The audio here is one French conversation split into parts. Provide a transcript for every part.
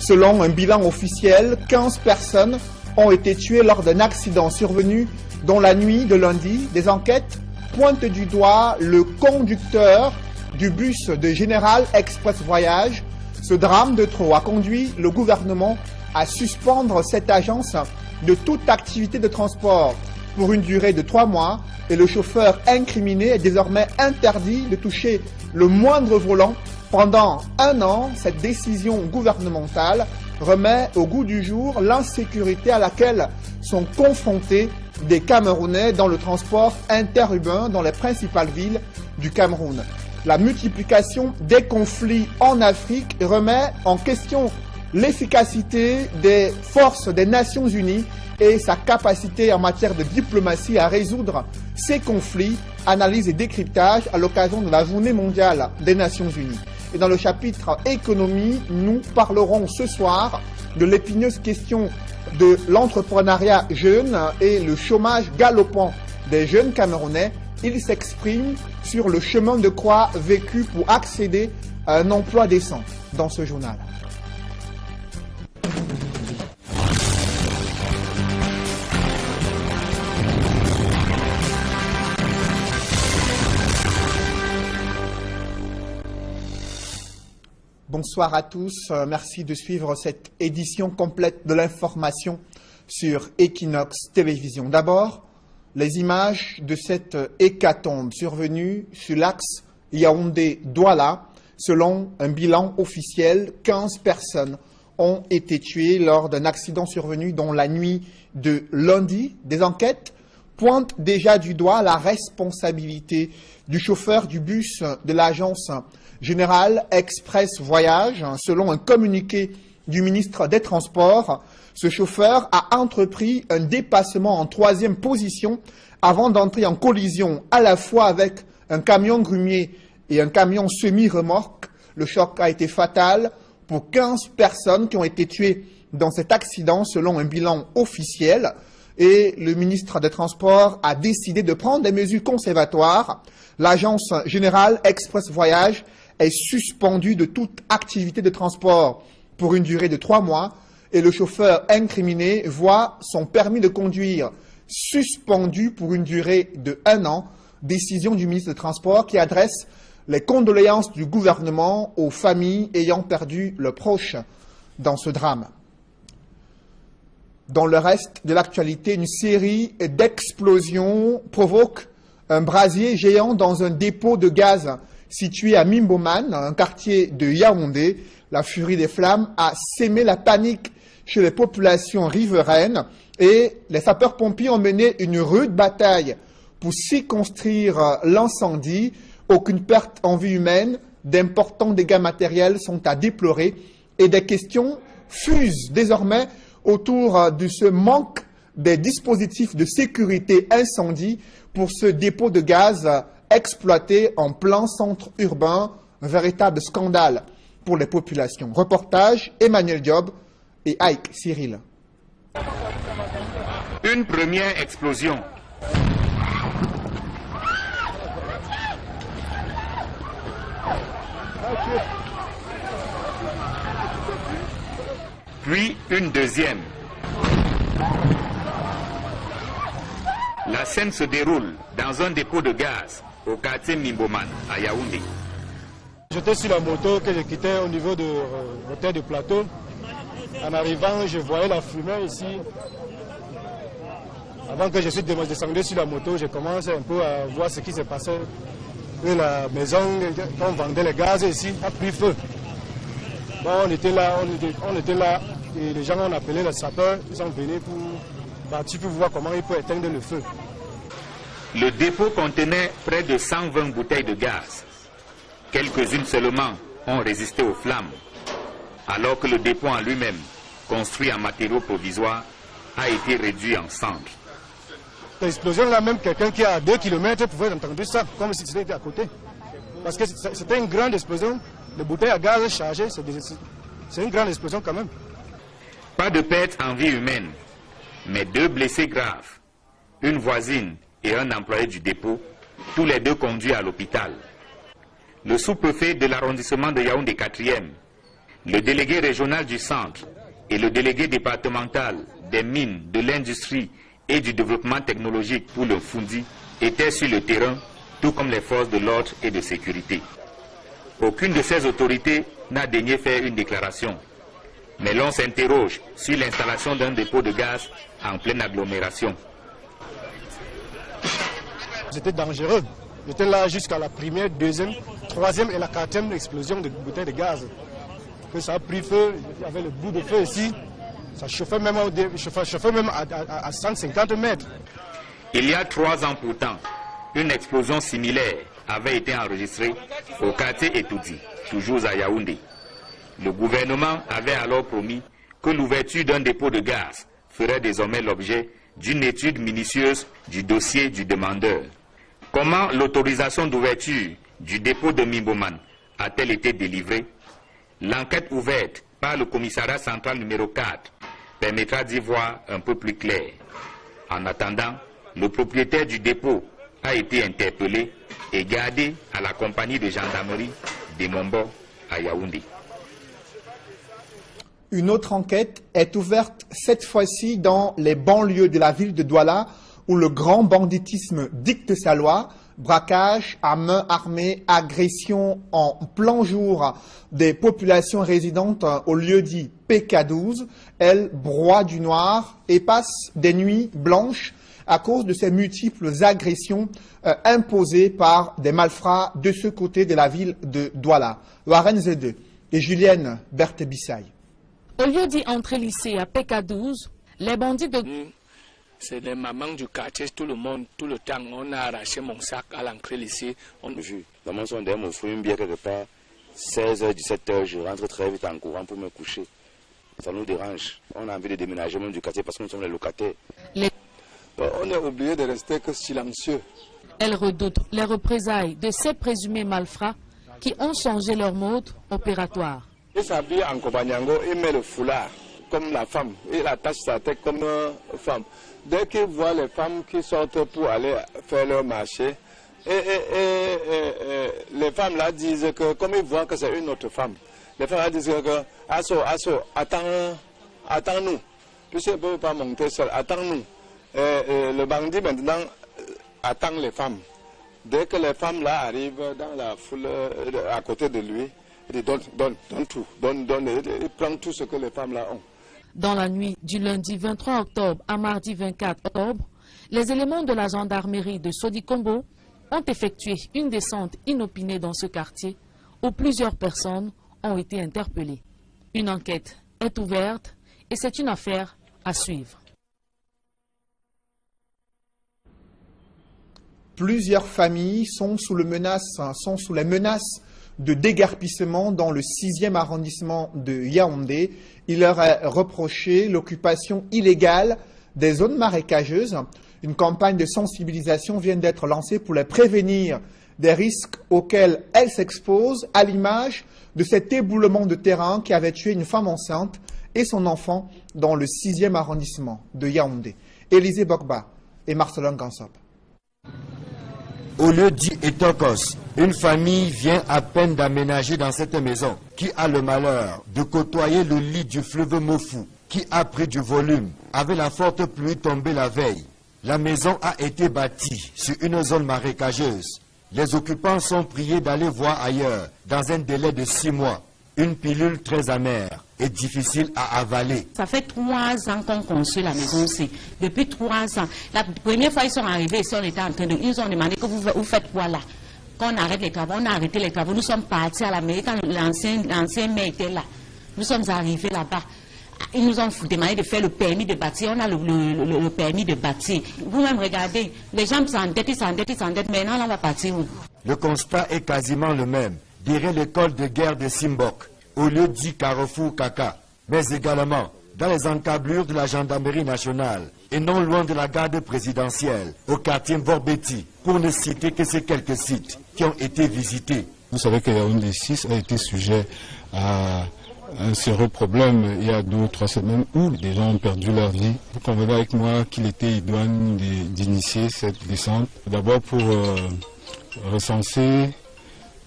Selon un bilan officiel, 15 personnes ont été tuées lors d'un accident survenu dans la nuit de lundi. Des enquêtes pointent du doigt le conducteur du bus de Général Express Voyage. Ce drame de trop a conduit le gouvernement à suspendre cette agence de toute activité de transport pour une durée de 3 mois et le chauffeur incriminé est désormais interdit de toucher le moindre volant pendant 1 an. Cette décision gouvernementale remet au goût du jour l'insécurité à laquelle sont confrontés des Camerounais dans le transport interurbain dans les principales villes du Cameroun. La multiplication des conflits en Afrique remet en question l'efficacité des forces des Nations Unies et sa capacité en matière de diplomatie à résoudre ces conflits. Analyse et décryptage à l'occasion de la Journée mondiale des Nations Unies. Et dans le chapitre économie, nous parlerons ce soir de l'épineuse question de l'entrepreneuriat jeune et le chômage galopant des jeunes Camerounais. Ils s'expriment sur le chemin de croix vécu pour accéder à un emploi décent dans ce journal. Bonsoir à tous, merci de suivre cette édition complète de l'information sur Equinox Télévision. D'abord, les images de cette hécatombe survenue sur l'axe Yaoundé-Douala. Selon un bilan officiel, 15 personnes ont été tuées lors d'un accident survenu dans la nuit de lundi. Des enquêtes pointent déjà du doigt la responsabilité du chauffeur du bus de l'agence Général Express Voyage. Selon un communiqué du ministre des Transports, ce chauffeur a entrepris un dépassement en 3e position avant d'entrer en collision à la fois avec un camion grumier et un camion semi-remorque. Le choc a été fatal pour 15 personnes qui ont été tuées dans cet accident selon un bilan officiel. Et le ministre des Transports a décidé de prendre des mesures conservatoires. L'agence Générale Express Voyage est suspendue de toute activité de transport pour une durée de 3 mois et le chauffeur incriminé voit son permis de conduire suspendu pour une durée de 1 an. Décision du ministre des Transports qui adresse les condoléances du gouvernement aux familles ayant perdu leurs proches dans ce drame. Dans le reste de l'actualité, une série d'explosions provoque un brasier géant dans un dépôt de gaz situé à Mimboman, un quartier de Yaoundé. La furie des flammes a sémé la panique chez les populations riveraines et les sapeurs-pompiers ont mené une rude bataille pour circonscrire l'incendie. Aucune perte en vie humaine, d'importants dégâts matériels sont à déplorer et des questions fusent désormais autour de ce manque des dispositifs de sécurité incendie pour ce dépôt de gaz exploité en plein centre urbain, un véritable scandale pour les populations. Reportage Emmanuel Diop et Ike Cyril. Une première explosion. Puis une deuxième. La scène se déroule dans un dépôt de gaz au quartier Mimboman, à Yaoundé. J'étais sur la moto que je quittais au niveau de l'hôtel de plateau. En arrivant, je voyais la fumée ici. Avant que je suis descendu sur la moto, je commençais un peu à voir ce qui se passait. Et la maison, on vendait le gaz ici, a pris feu. Bon, on était là, et les gens ont appelé les sapeurs, ils sont venus pour voir comment ils peuvent éteindre le feu. Le dépôt contenait près de 120 bouteilles de gaz. Quelques-unes seulement ont résisté aux flammes, alors que le dépôt en lui-même, construit en matériaux provisoires, a été réduit en cendres. L'explosion là, même quelqu'un qui est à 2 km pouvait entendre ça, comme si c'était à côté. Parce que c'était une grande explosion, les bouteilles à gaz chargées, c'est une grande explosion quand même. Pas de perte en vie humaine, mais 2 blessés graves, une voisine et un employé du dépôt, tous les 2 conduits à l'hôpital. Le sous-préfet de l'arrondissement de Yaoundé 4e, Le délégué régional du centre et le délégué départemental des mines, de l'industrie et du développement technologique pour le Fundi étaient sur le terrain, tout comme les forces de l'ordre et de sécurité. Aucune de ces autorités n'a daigné faire une déclaration. Mais l'on s'interroge sur l'installation d'un dépôt de gaz en pleine agglomération. C'était dangereux. J'étais là jusqu'à la première, deuxième, troisième et la quatrième explosion de bouteilles de gaz. Que ça a pris feu, il y avait le bout de feu ici. Ça chauffait même, à 150 mètres. Il y a 3 ans pourtant, une explosion similaire avait été enregistrée au quartier Etoudi, toujours à Yaoundé. Le gouvernement avait alors promis que l'ouverture d'un dépôt de gaz ferait désormais l'objet d'une étude minutieuse du dossier du demandeur. Comment l'autorisation d'ouverture du dépôt de Mimboman a-t-elle été délivrée? L'enquête ouverte par le commissariat central numéro 4 permettra d'y voir un peu plus clair. En attendant, le propriétaire du dépôt a été interpellé et gardé à la compagnie de gendarmerie de Mombo à Yaoundé. Une autre enquête est ouverte cette fois-ci dans les banlieues de la ville de Douala où le grand banditisme dicte sa loi. Braquage à main armée, agression en plein jour des populations résidentes au lieu dit PK12. Elles broient du noir et passent des nuits blanches à cause de ces multiples agressions imposées par des malfrats de ce côté de la ville de Douala. Warren Zede et Julienne Berthe-Bissaï. Au lieu d'y entrer lycée à PK12, les bandits de... C'est les mamans du quartier, tout le monde, tout le temps, on a arraché mon sac à l'entrée lycée. On a vu, dans mon son d'ailleurs, mon frère me quelque part, 16h, 17h, je rentre très vite en courant pour me coucher. Ça nous dérange. On a envie de déménager même du quartier parce que nous sommes les locataires. On est obligé de rester que silencieux. Elles redoutent les représailles de ces présumés malfrats qui ont changé leur mode opératoire. Il s'habille en Kobanyango, il met le foulard comme la femme, il attache sa tête comme une femme. Dès qu'ils voient les femmes qui sortent pour aller faire leur marché, les femmes là disent que, comme ils voient que c'est une autre femme, les femmes là disent que, Asso, attends-nous, puisqu'ils ne peuvent pas monter seul, attends-nous. Le bandit maintenant attend les femmes. Dès que les femmes là arrivent dans la foule à côté de lui, il dit donne tout, il prend tout ce que les femmes là ont. Dans la nuit du lundi 23 octobre à mardi 24 octobre, les éléments de la gendarmerie de Sodikombo ont effectué une descente inopinée dans ce quartier où plusieurs personnes ont été interpellées. Une enquête est ouverte et c'est une affaire à suivre. Plusieurs familles sont sous les menaces de déguerpissement dans le 6e arrondissement de Yaoundé. Il leur est reproché l'occupation illégale des zones marécageuses. Une campagne de sensibilisation vient d'être lancée pour les prévenir des risques auxquels elles s'exposent, à l'image de cet éboulement de terrain qui avait tué une femme enceinte et son enfant dans le 6e arrondissement de Yaoundé. Élisée Bokba et Marcelin Gansop. Au lieu dit Etokos, une famille vient à peine d'aménager dans cette maison qui a le malheur de côtoyer le lit du fleuve Mofu qui a pris du volume avec la forte pluie tombée la veille. La maison a été bâtie sur une zone marécageuse. Les occupants sont priés d'aller voir ailleurs dans un délai de 6 mois. Une pilule très amère et difficile à avaler. Ça fait 3 ans qu'on construit la maison aussi. Depuis 3 ans. La première fois ils sont arrivés ici, on était en train de... Ils ont demandé que vous faites quoi là? Qu'on arrête les travaux, on a arrêté les travaux. Nous sommes partis à la mairie quand l'ancien maire était là. Nous sommes arrivés là-bas. Ils nous ont demandé de faire le permis de bâtir. On a le permis de bâtir. Vous-même regardez, les gens s'endettent, ils s'endettent. Maintenant, on va partir où? Le constat est quasiment le même. Derrière l'école de guerre de Simbok, au lieu dit Carrefour Kaka, mais également dans les encablures de la gendarmerie nationale et non loin de la garde présidentielle, au quartier Vorbeti, pour ne citer que ces quelques sites qui ont été visités. Vous savez que Yaoundé 6 a été sujet à un sérieux problème il y a 2 ou 3 semaines où des gens ont perdu leur vie. Vous convenez avec moi qu'il était idoine d'initier cette descente, d'abord pour recenser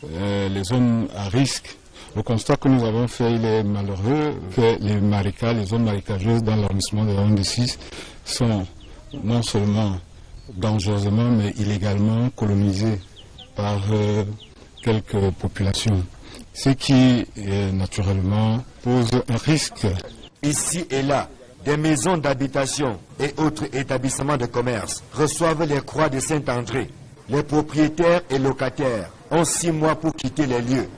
les zones à risque Le constat que nous avons fait, il est malheureux que les marécages, les zones marécageuses dans l'arrondissement de Yaoundé 6 sont non seulement dangereusement mais illégalement colonisées par quelques populations. Ce qui, naturellement, pose un risque. Ici et là, des maisons d'habitation et autres établissements de commerce reçoivent les croix de Saint-André. Les propriétaires et locataires ont 6 mois pour quitter les lieux.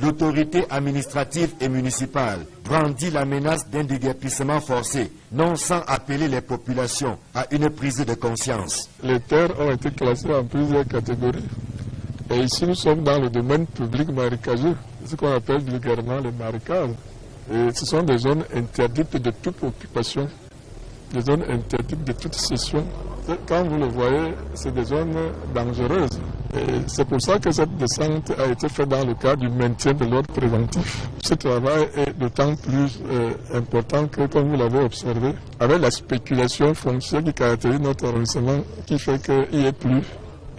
L'autorité administrative et municipale brandit la menace d'un déguerpissement forcé, non sans appeler les populations à une prise de conscience. Les terres ont été classées en plusieurs catégories. Et ici, nous sommes dans le domaine public marécageux, ce qu'on appelle vulgairement les marécages. Et ce sont des zones interdites de toute occupation, des zones interdites de toute cession. Quand vous le voyez, c'est des zones dangereuses. Et c'est pour ça que cette descente a été faite dans le cadre du maintien de l'ordre préventif. Ce travail est d'autant plus important que, comme vous l'avez observé, avec la spéculation foncière qui caractérise notre arrondissement, qui fait qu'il n'y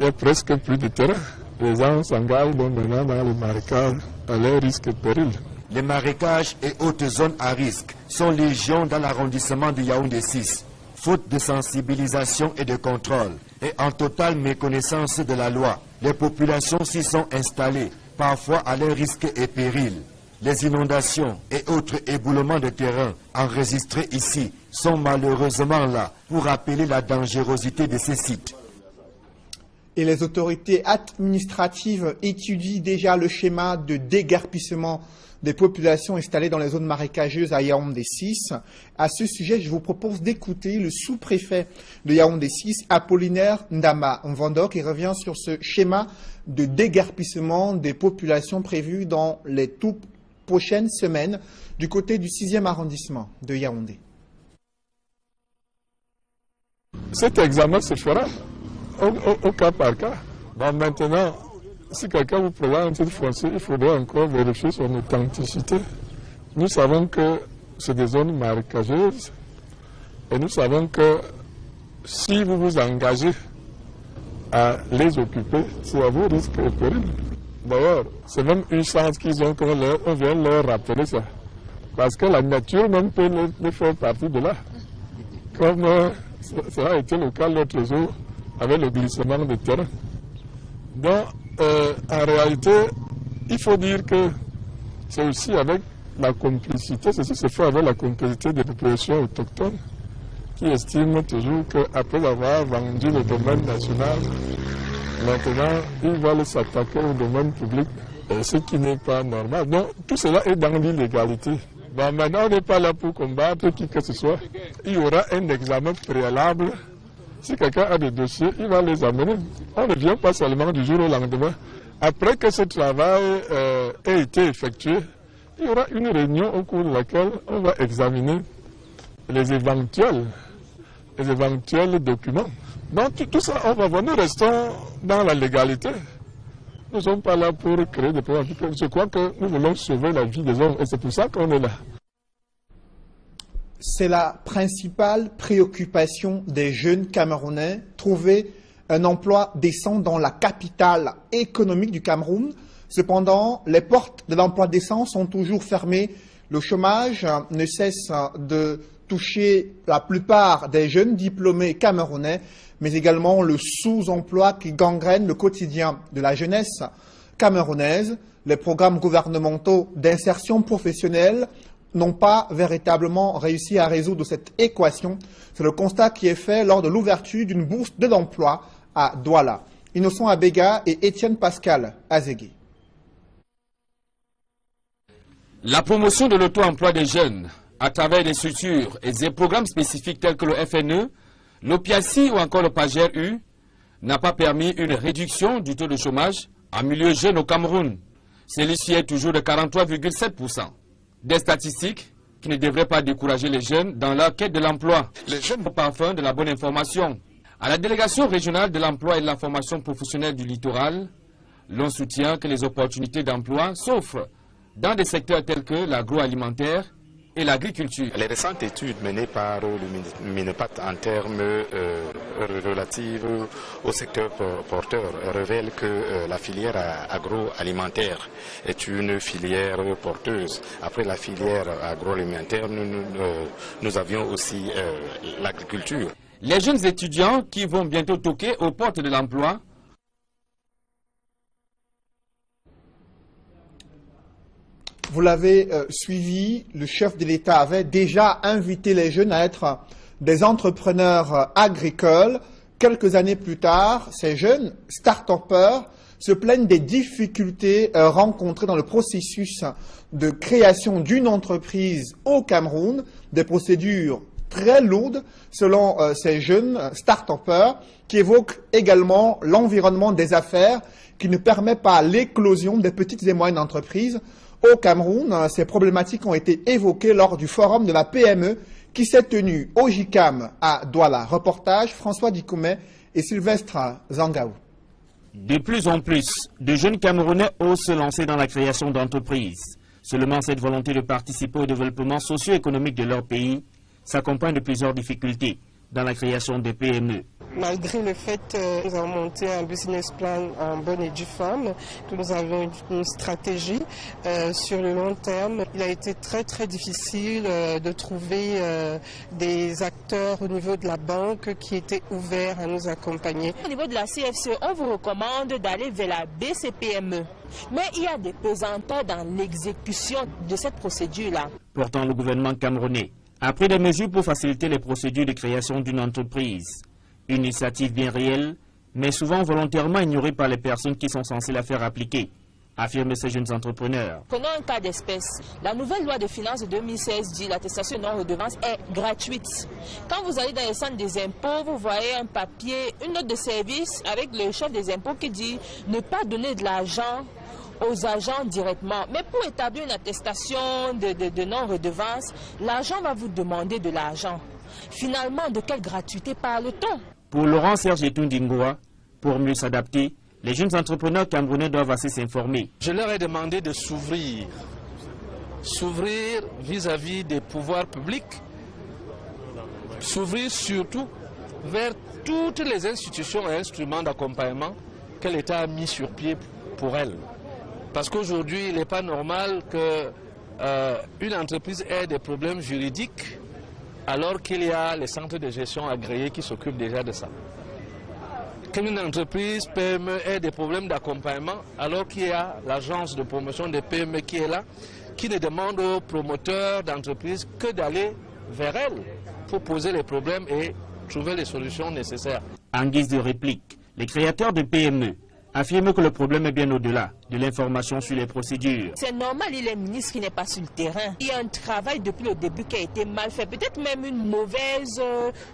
a presque plus de terrain. Les gens s'engagent donc maintenant dans les marécages à leur risque et péril. Les marécages et autres zones à risque sont légion dans l'arrondissement de Yaoundé 6. Faute de sensibilisation et de contrôle et en totale méconnaissance de la loi, les populations s'y sont installées, parfois à leur risque et péril. Les inondations et autres éboulements de terrain enregistrés ici sont malheureusement là pour rappeler la dangerosité de ces sites. Et les autorités administratives étudient déjà le schéma de déguerpissement des populations installées dans les zones marécageuses à Yaoundé 6. À ce sujet, je vous propose d'écouter le sous-préfet de Yaoundé 6, Apollinaire Ndama Mvando, qui revient sur ce schéma de déguerpissement des populations prévues dans les toutes prochaines semaines du côté du 6e arrondissement de Yaoundé. Cet examen se fera au cas par cas. Bon, maintenant, si quelqu'un vous présente un titre foncier, il faudra encore vérifier son authenticité. Nous savons que c'est des zones marécageuses et nous savons que si vous vous engagez à les occuper, c'est à vos risques et périls. D'ailleurs, c'est même une chance qu'ils ont qu'on vient leur rappeler ça. Parce que la nature même peut les faire partie de là. Comme ça a été le cas l'autre jour avec le glissement de terrain. Donc, en réalité, il faut dire que c'est aussi avec la complicité, ceci se fait avec la complicité des populations autochtones qui estiment toujours qu'après avoir vendu le domaine national, maintenant, ils veulent s'attaquer au domaine public, ce qui n'est pas normal. Donc, tout cela est dans l'illégalité. Bon, maintenant, on n'est pas là pour combattre qui que ce soit. Il y aura un examen préalable. Si quelqu'un a des dossiers, il va les amener. On ne vient pas seulement du jour au lendemain. Après que ce travail ait été effectué, il y aura une réunion au cours de laquelle on va examiner les éventuels documents. Donc tout ça, on va voir. Nous restons dans la légalité. Nous ne sommes pas là pour créer des problèmes. Je crois que nous voulons sauver la vie des hommes et c'est pour ça qu'on est là. C'est la principale préoccupation des jeunes Camerounais, trouver un emploi décent dans la capitale économique du Cameroun. Cependant, les portes de l'emploi décent sont toujours fermées. Le chômage ne cesse de toucher la plupart des jeunes diplômés camerounais, mais également le sous-emploi qui gangrène le quotidien de la jeunesse camerounaise. Les programmes gouvernementaux d'insertion professionnelle n'ont pas véritablement réussi à résoudre cette équation. C'est le constat qui est fait lors de l'ouverture d'une bourse de l'emploi à Douala. Innocent Abega et Étienne Pascal Azegui. La promotion de l'auto-emploi des jeunes à travers des structures et des programmes spécifiques tels que le FNE, l'OPIACI ou encore le PAGER-U n'a pas permis une réduction du taux de chômage en milieu jeune au Cameroun. Celui-ci est toujours de 43,7%. Des statistiques qui ne devraient pas décourager les jeunes dans leur quête de l'emploi. Les jeunes au parfum de la bonne information. À la délégation régionale de l'emploi et de la formation professionnelle du littoral, l'on soutient que les opportunités d'emploi s'offrent dans des secteurs tels que l'agroalimentaire, et l'agriculture. Les récentes études menées par le Minepat en termes relatifs au secteur porteur révèlent que la filière agroalimentaire est une filière porteuse. Après la filière agroalimentaire, nous avions aussi l'agriculture. Les jeunes étudiants qui vont bientôt toquer aux portes de l'emploi. Vous l'avez suivi, le chef de l'État avait déjà invité les jeunes à être des entrepreneurs agricoles. Quelques années plus tard, ces jeunes start-upers se plaignent des difficultés rencontrées dans le processus de création d'une entreprise au Cameroun, des procédures très lourdes selon ces jeunes start-upers qui évoquent également l'environnement des affaires qui ne permet pas l'éclosion des petites et moyennes entreprises. Au Cameroun, ces problématiques ont été évoquées lors du forum de la PME qui s'est tenu au JICAM à Douala. Reportage François Dikoumé et Sylvestre Zangaou. De plus en plus, de jeunes Camerounais osent se lancer dans la création d'entreprises. Seulement cette volonté de participer au développement socio-économique de leur pays s'accompagne de plusieurs difficultés dans la création des PME. Malgré le fait que nous avons monté un business plan en bonne et due forme, que nous avons une stratégie sur le long terme, il a été très difficile de trouver des acteurs au niveau de la banque qui étaient ouverts à nous accompagner. Au niveau de la CFCE, on vous recommande d'aller vers la BCPME. Mais il y a des pesanteurs dans l'exécution de cette procédure-là. Pourtant, le gouvernement camerounais a pris des mesures pour faciliter les procédures de création d'une entreprise. Une initiative bien réelle, mais souvent volontairement ignorée par les personnes qui sont censées la faire appliquer, affirment ces jeunes entrepreneurs. Prenons un cas d'espèce. La nouvelle loi de finances de 2016 dit que l'attestation non-redevance est gratuite. Quand vous allez dans les centres des impôts, vous voyez un papier, une note de service avec le chef des impôts qui dit ne pas donner de l'argent aux agents directement. Mais pour établir une attestation de non-redevance, l'agent va vous demander de l'argent. Finalement, de quelle gratuité parle-t-on? Pour Laurent Serge Etundingoa, pour mieux s'adapter, les jeunes entrepreneurs camerounais doivent assez s'informer. Je leur ai demandé de s'ouvrir vis-à-vis des pouvoirs publics, s'ouvrir surtout vers toutes les institutions et instruments d'accompagnement que l'État a mis sur pied pour elles. Parce qu'aujourd'hui, il n'est pas normal qu'une entreprise ait des problèmes juridiques alors qu'il y a les centres de gestion agréés qui s'occupent déjà de ça. Qu'une entreprise PME ait des problèmes d'accompagnement alors qu'il y a l'agence de promotion des PME qui est là, qui ne demande aux promoteurs d'entreprises que d'aller vers elle pour poser les problèmes et trouver les solutions nécessaires. En guise de réplique, les créateurs de PME affirme que le problème est bien au-delà de l'information sur les procédures. C'est normal, il est ministre qui n'est pas sur le terrain. Il y a un travail depuis le début qui a été mal fait, peut-être même une mauvaise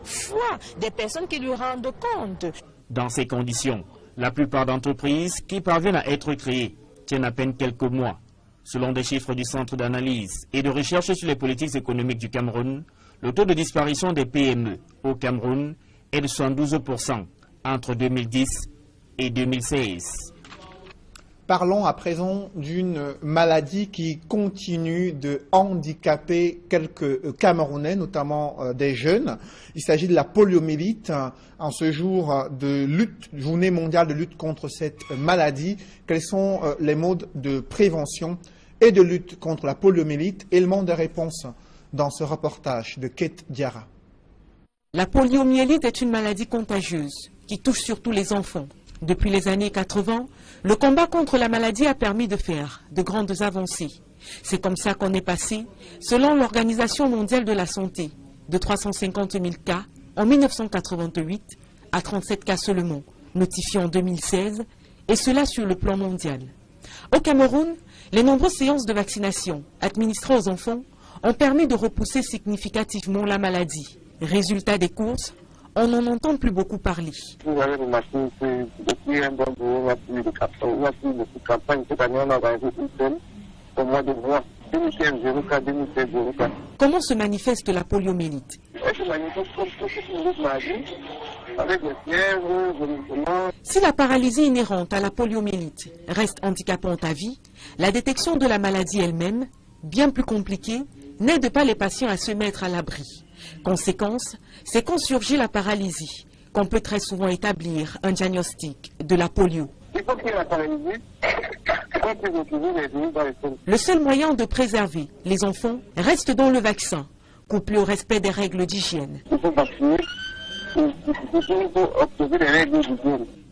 foi des personnes qui lui rendent compte. Dans ces conditions, la plupart d'entreprises qui parviennent à être créées tiennent à peine quelques mois. Selon des chiffres du Centre d'analyse et de recherche sur les politiques économiques du Cameroun, le taux de disparition des PME au Cameroun est de 72% entre 2010 et 2016. Parlons à présent d'une maladie qui continue de handicaper quelques Camerounais, notamment des jeunes. Il s'agit de la poliomyélite. En ce jour de lutte, journée mondiale de lutte contre cette maladie, quels sont les modes de prévention et de lutte contre la poliomyélite? Élément de réponse dans ce reportage de Kate Diarra. La poliomyélite est une maladie contagieuse qui touche surtout les enfants. Depuis les années 80, le combat contre la maladie a permis de faire de grandes avancées. C'est comme ça qu'on est passé, selon l'Organisation mondiale de la santé, de 350 000 cas en 1988 à 37 cas seulement, notifiés en 2016, et cela sur le plan mondial. Au Cameroun, les nombreuses séances de vaccination administrées aux enfants ont permis de repousser significativement la maladie. Résultat des courses, on n'en entend plus beaucoup parler. Vous avez remarqué que depuis un bon bout, il y a plus de campagnes. Cette année, on a organisé une seule au mois de juin. 2015-04, 2016-04. Comment se manifeste la poliomyélite? Elle se manifeste comme toute une autre maladie, avec des fièvres, vomissements. Si la paralysie inhérente à la poliomyélite reste handicapante à vie, la détection de la maladie elle-même, bien plus compliquée, n'aide pas les patients à se mettre à l'abri. Conséquence, c'est quand surgit la paralysie qu'on peut très souvent établir un diagnostic de la polio. Le seul moyen de préserver les enfants reste dans le vaccin, couplé au respect des règles d'hygiène.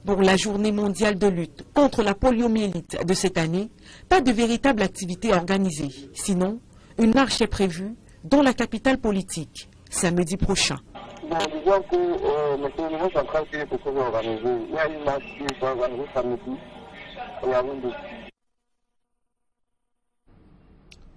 Pour la journée mondiale de lutte contre la poliomyélite de cette année, pas de véritable activité organisée. Sinon, une marche est prévue dans la capitale politique, samedi prochain. Bon, disons que le gouvernement central qui est pour organiser, il y a une marche qui est organisée samedi au Yaoundé.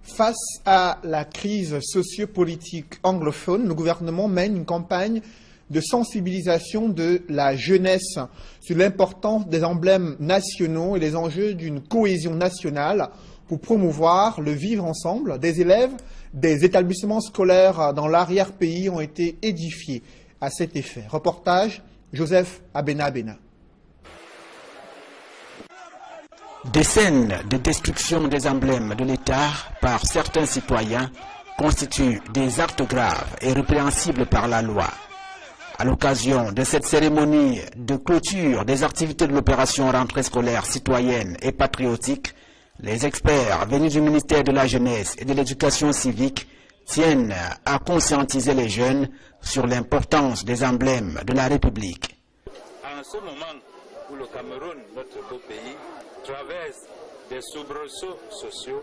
Face à la crise sociopolitique anglophone, le gouvernement mène une campagne de sensibilisation de la jeunesse sur l'importance des emblèmes nationaux et les enjeux d'une cohésion nationale pour promouvoir le vivre ensemble. Des élèves des établissements scolaires dans l'arrière-pays ont été édifiés à cet effet. Reportage, Joseph Abena. Des scènes de destruction des emblèmes de l'État par certains citoyens constituent des actes graves et répréhensibles par la loi. À l'occasion de cette cérémonie de clôture des activités de l'opération rentrée scolaire citoyenne et patriotique, les experts venus du ministère de la Jeunesse et de l'Éducation civique tiennent à conscientiser les jeunes sur l'importance des emblèmes de la République. En ce moment où le Cameroun, notre beau pays, traverse des soubresauts sociaux,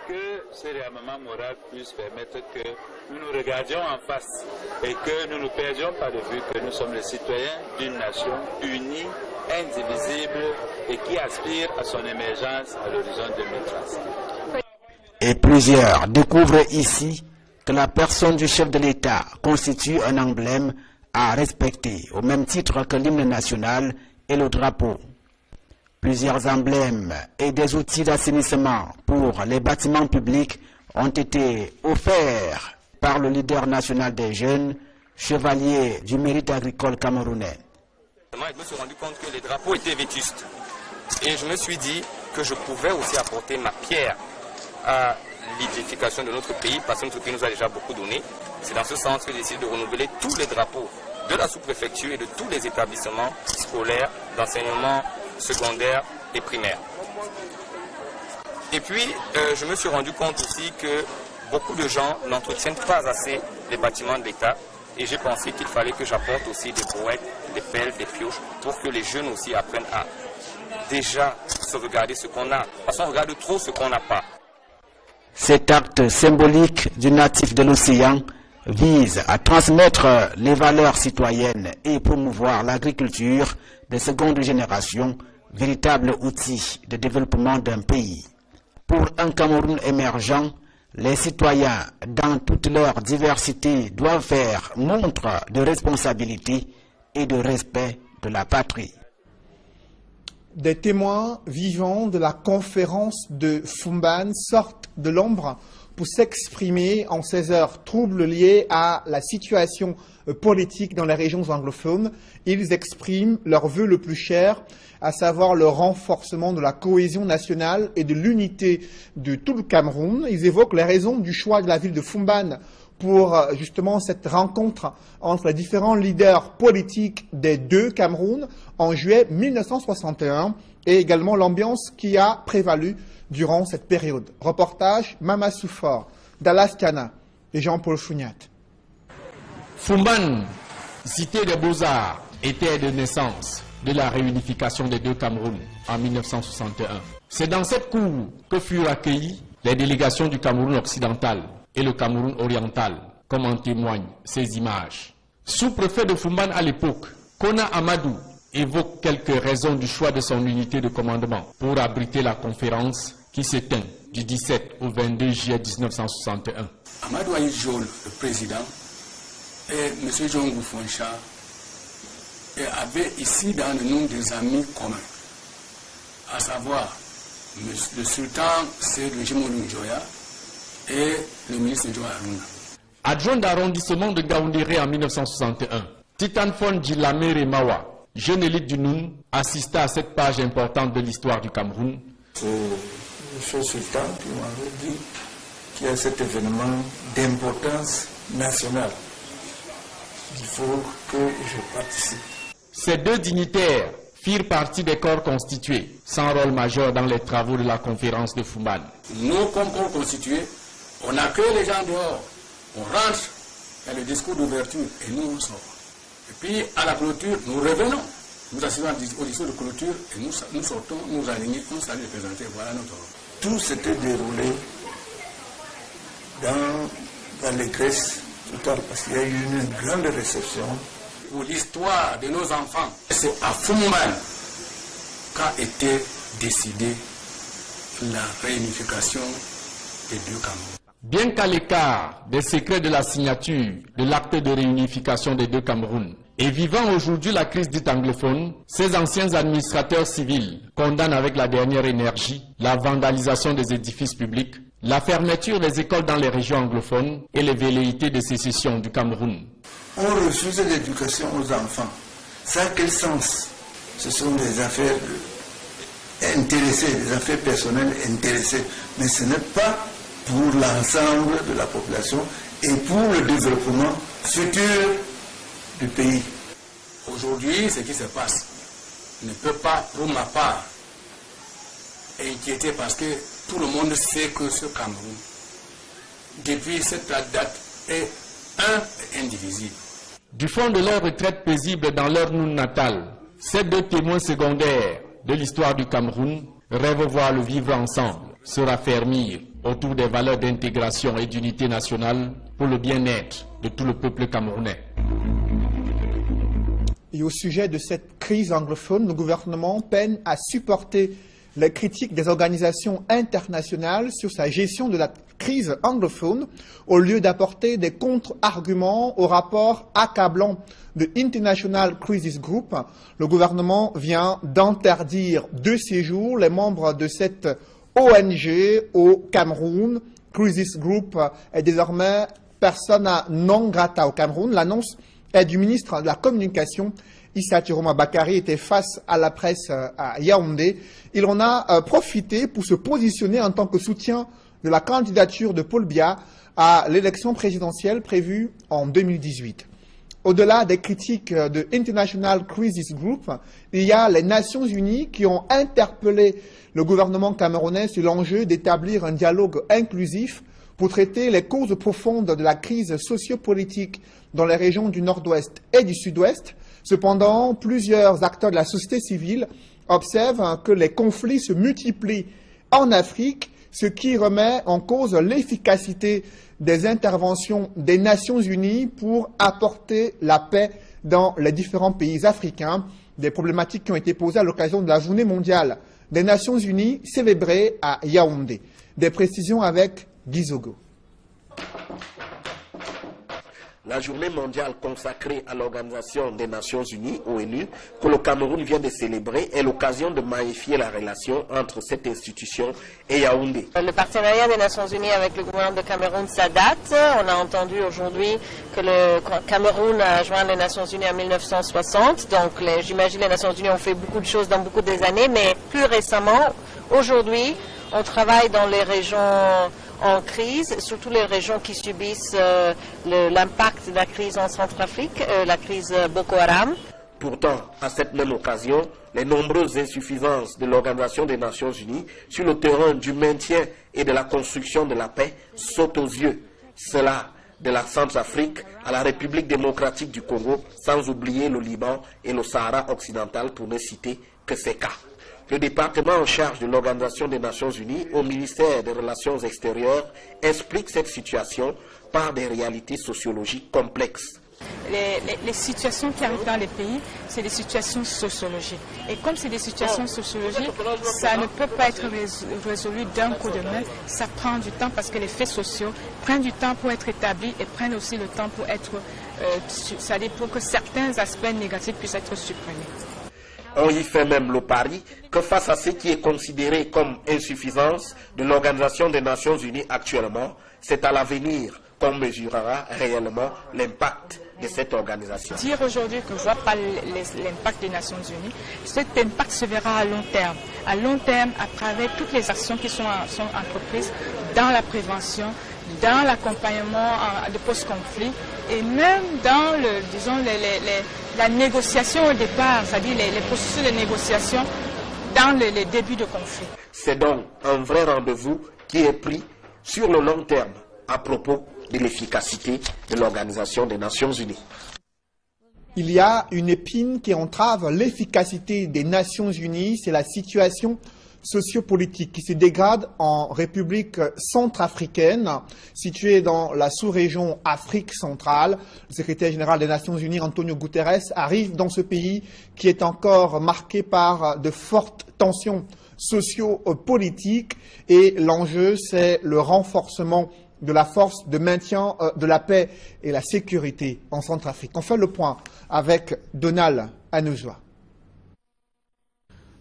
que ce réarmement moral puisse permettre que nous nous regardions en face et que nous ne perdions pas de vue que nous sommes les citoyens d'une nation unie, indivisible et qui aspire à son émergence à l'horizon 2030. Et plusieurs découvrent ici que la personne du chef de l'État constitue un emblème à respecter au même titre que l'hymne national et le drapeau. Plusieurs emblèmes et des outils d'assainissement pour les bâtiments publics ont été offerts par le leader national des jeunes, chevalier du mérite agricole camerounais. Je me suis rendu compte que les drapeaux étaient vétustes et je me suis dit que je pouvais aussi apporter ma pierre à l'édification de notre pays parce que notre pays nous a déjà beaucoup donné. C'est dans ce sens que j'ai décidé de renouveler tous les drapeaux de la sous-préfecture et de tous les établissements scolaires d'enseignement secondaire et primaire. Et puis, je me suis rendu compte aussi que beaucoup de gens n'entretiennent pas assez les bâtiments de l'État et j'ai pensé qu'il fallait que j'apporte aussi des brouettes, des pelles, des pioches pour que les jeunes aussi apprennent à déjà se regarder ce qu'on a. Parce qu'on regarde trop ce qu'on n'a pas. Cet acte symbolique du natif de l'océan vise à transmettre les valeurs citoyennes et promouvoir l'agriculture de seconde génération, véritable outil de développement d'un pays. Pour un Cameroun émergent, les citoyens, dans toute leur diversité, doivent faire montre de responsabilité et de respect de la patrie. Des témoins vivants de la conférence de Fumban sortent de l'ombre pour s'exprimer en ces heures troubles liées à la situation politique dans les régions anglophones. Ils expriment leur vœu le plus cher, à savoir le renforcement de la cohésion nationale et de l'unité de tout le Cameroun. Ils évoquent les raisons du choix de la ville de Fumban pour justement cette rencontre entre les différents leaders politiques des deux Camerouns en juillet 1961 et également l'ambiance qui a prévalu durant cette période. Reportage Mama Soufor, Dallas Kana et Jean-Paul Fougnat. Fumban, cité des Beaux-Arts, était de naissance de la réunification des deux Camerouns en 1961. C'est dans cette cour que furent accueillis les délégations du Cameroun occidental et le Cameroun oriental, comme en témoignent ces images. Sous-préfet de Fumban à l'époque, Kona Amadou évoque quelques raisons du choix de son unité de commandement pour abriter la conférence qui s'éteint du 17 au 22 juillet 1961. Amadou Aïdjol, le président, et M. John Goufoncha avaient ici dans le nom des amis communs, à savoir le sultan Seydou Jimonou Njoya et le ministre Njoya Aruna. Adjoint d'arrondissement de Gaoundéré en 1961, Titanfon Djilamere Mawa, jeune élite du Noun, assista à cette page importante de l'histoire du Cameroun. C'est M. Sultan qui m'avait dit qu'il y a cet événement d'importance nationale. Il faut que je participe. Ces deux dignitaires firent partie des corps constitués, sans rôle majeur dans les travaux de la conférence de Fumban. Nous, comme corps constitués, on accueille les gens dehors, on rentre, il y a le discours d'ouverture et nous on sort. Et puis à la clôture, nous revenons. Nous assistons au discours de clôture et nous sortons, nous alignons, on salue les présenter, voilà notre rôle. Tout s'était déroulé dans l'allégresse totale parce qu'il y a eu une grande réception. Pour l'histoire de nos enfants, c'est à Fumban qu'a été décidée la réunification des deux Cameroun. Bien qu'à l'écart des secrets de la signature de l'acte de réunification des deux Cameroun et vivant aujourd'hui la crise dite anglophone, ces anciens administrateurs civils condamnent avec la dernière énergie la vandalisation des édifices publics, la fermeture des écoles dans les régions anglophones et les velléités de sécession du Cameroun. On refuse l'éducation aux enfants. Ça a quel sens? Ce sont des affaires intéressées, des affaires personnelles intéressées, mais ce n'est pas pour l'ensemble de la population et pour le développement futur du pays. Aujourd'hui, ce qui se passe ne peut pas, pour ma part, inquiéter parce que tout le monde sait que ce Cameroun, depuis cette date, est un et indivisible. Du fond de leur retraite paisible dans leur Noun natal, ces deux témoins secondaires de l'histoire du Cameroun rêvent voir le vivre ensemble se raffermir autour des valeurs d'intégration et d'unité nationale pour le bien-être de tout le peuple camerounais. Et au sujet de cette crise anglophone, le gouvernement peine à supporter les critiques des organisations internationales sur sa gestion de la crise anglophone, au lieu d'apporter des contre-arguments au rapport accablant de International Crisis Group. Le gouvernement vient d'interdire de séjour les membres de cette ONG au Cameroun. Crisis Group est désormais persona non grata au Cameroun. L'annonce est du ministre de la Communication. Issa Chiroma Bakary était face à la presse à Yaoundé. Il en a profité pour se positionner en tant que soutien de la candidature de Paul Biya à l'élection présidentielle prévue en 2018. Au-delà des critiques de International Crisis Group, il y a les Nations Unies qui ont interpellé le gouvernement camerounais sur l'enjeu d'établir un dialogue inclusif pour traiter les causes profondes de la crise sociopolitique dans les régions du Nord-Ouest et du Sud-Ouest. Cependant, plusieurs acteurs de la société civile observent que les conflits se multiplient en Afrique, ce qui remet en cause l'efficacité des interventions des Nations Unies pour apporter la paix dans les différents pays africains. Des problématiques qui ont été posées à l'occasion de la Journée mondiale des Nations Unies célébrée à Yaoundé. Des précisions avec Guy Zogo. La journée mondiale consacrée à l'Organisation des Nations Unies, ONU, que le Cameroun vient de célébrer, est l'occasion de magnifier la relation entre cette institution et Yaoundé. Le partenariat des Nations Unies avec le gouvernement de Cameroun, ça date. On a entendu aujourd'hui que le Cameroun a joint les Nations Unies en 1960. Donc j'imagine les Nations Unies ont fait beaucoup de choses dans beaucoup des années, mais plus récemment, aujourd'hui, on travaille dans les régions en crise, surtout les régions qui subissent l'impact de la crise en Centrafrique, la crise Boko Haram. Pourtant, à cette même occasion, les nombreuses insuffisances de l'Organisation des Nations Unies sur le terrain du maintien et de la construction de la paix sautent aux yeux. Cela de la Centrafrique à la République démocratique du Congo, sans oublier le Liban et le Sahara occidental pour ne citer que ces cas. Le département en charge de l'Organisation des Nations Unies au ministère des Relations extérieures explique cette situation par des réalités sociologiques complexes. Les situations qui arrivent dans les pays, c'est des situations sociologiques. Et comme c'est des situations sociologiques, ça ne peut pas être résolu d'un coup de main. Ça prend du temps parce que les faits sociaux prennent du temps pour être établis et prennent aussi le temps pour être, c'est-à-dire pour que certains aspects négatifs puissent être supprimés. On y fait même le pari que face à ce qui est considéré comme insuffisance de l'Organisation des Nations Unies actuellement, c'est à l'avenir qu'on mesurera réellement l'impact de cette organisation. Dire aujourd'hui que je ne vois pas l'impact des Nations Unies, cet impact se verra à long terme. À long terme, à travers toutes les actions qui sont entreprises dans la prévention, dans l'accompagnement de post-conflit et même dans la négociation au départ, c'est-à-dire les processus de négociation dans les débuts de conflit. C'est donc un vrai rendez-vous qui est pris sur le long terme à propos de l'efficacité de l'Organisation des Nations Unies. Il y a une épine qui entrave l'efficacité des Nations Unies, c'est la situation sociopolitique qui se dégrade en République centrafricaine, située dans la sous-région Afrique centrale. Le secrétaire général des Nations Unies, Antonio Guterres, arrive dans ce pays qui est encore marqué par de fortes tensions socio-politiques et l'enjeu, c'est le renforcement de la force de maintien de la paix et la sécurité en Centrafrique. On fait le point avec Donald Anouzwa.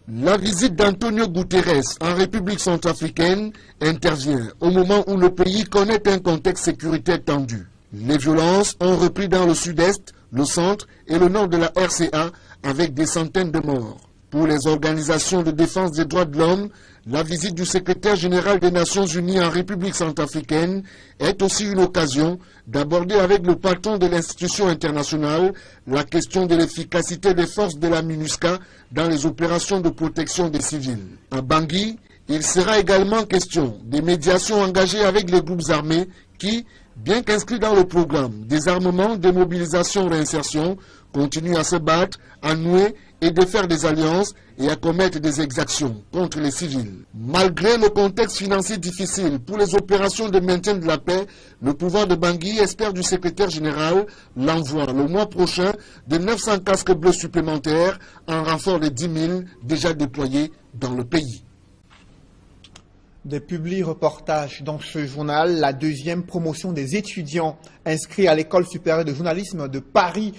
La visite d'Antonio Guterres en République centrafricaine intervient au moment où le pays connaît un contexte sécuritaire tendu. Les violences ont repris dans le sud-est, le centre et le nord de la RCA avec des centaines de morts. Pour les organisations de défense des droits de l'homme, la visite du secrétaire général des Nations Unies en République centrafricaine est aussi une occasion d'aborder avec le patron de l'institution internationale la question de l'efficacité des forces de la MINUSCA dans les opérations de protection des civils. À Bangui, il sera également question des médiations engagées avec les groupes armés qui, bien qu'inscrits dans le programme désarmement, démobilisation, réinsertion, continuent à se battre, à nouer et de faire des alliances et à commettre des exactions contre les civils. Malgré le contexte financier difficile pour les opérations de maintien de la paix, le pouvoir de Bangui espère du secrétaire général l'envoi le mois prochain de 900 casques bleus supplémentaires en renfort des 10 000 déjà déployés dans le pays. Des publi-reportages dans ce journal, la deuxième promotion des étudiants inscrits à l'École supérieure de journalisme de Paris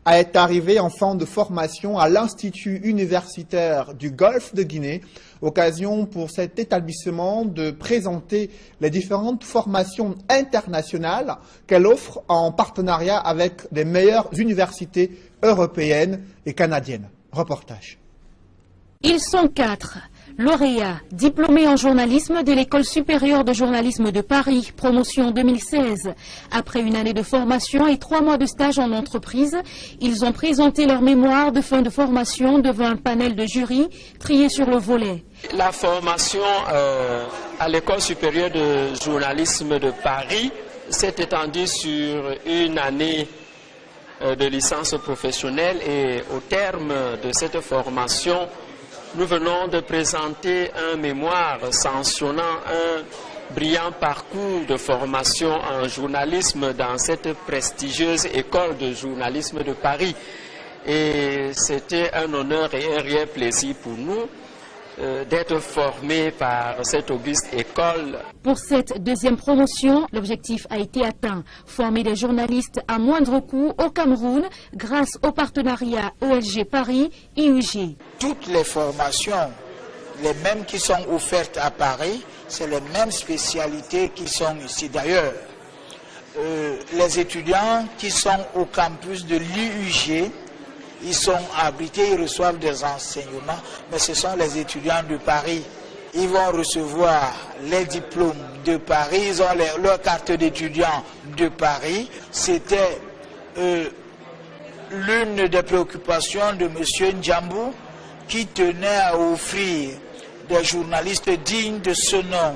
est arrivée en fin de formation à l'Institut universitaire du Golfe de Guinée. Occasion pour cet établissement de présenter les différentes formations internationales qu'elle offre en partenariat avec les meilleures universités européennes et canadiennes. Reportage. Ils sont 4. Lauréats, diplômés en journalisme de l'École supérieure de journalisme de Paris, promotion 2016. Après une année de formation et 3 mois de stage en entreprise, ils ont présenté leur mémoire de fin de formation devant un panel de jury trié sur le volet. La formation à l'École supérieure de journalisme de Paris s'est étendue sur une année de licence professionnelle et au terme de cette formation, nous venons de présenter un mémoire sanctionnant un brillant parcours de formation en journalisme dans cette prestigieuse école de journalisme de Paris. Et c'était un honneur et un réel plaisir pour nous d'être formés par cette auguste école. Pour cette deuxième promotion, l'objectif a été atteint. Former des journalistes à moindre coût au Cameroun grâce au partenariat ESG Paris-IUG. Toutes les formations, les mêmes qui sont offertes à Paris, c'est les mêmes spécialités qui sont ici. D'ailleurs, les étudiants qui sont au campus de l'IUG, ils sont abrités, ils reçoivent des enseignements, mais ce sont les étudiants de Paris. Ils vont recevoir les diplômes de Paris, ils ont leur carte d'étudiant de Paris. C'était l'une des préoccupations de M. Ndjambou qui tenait à offrir des journalistes dignes de ce nom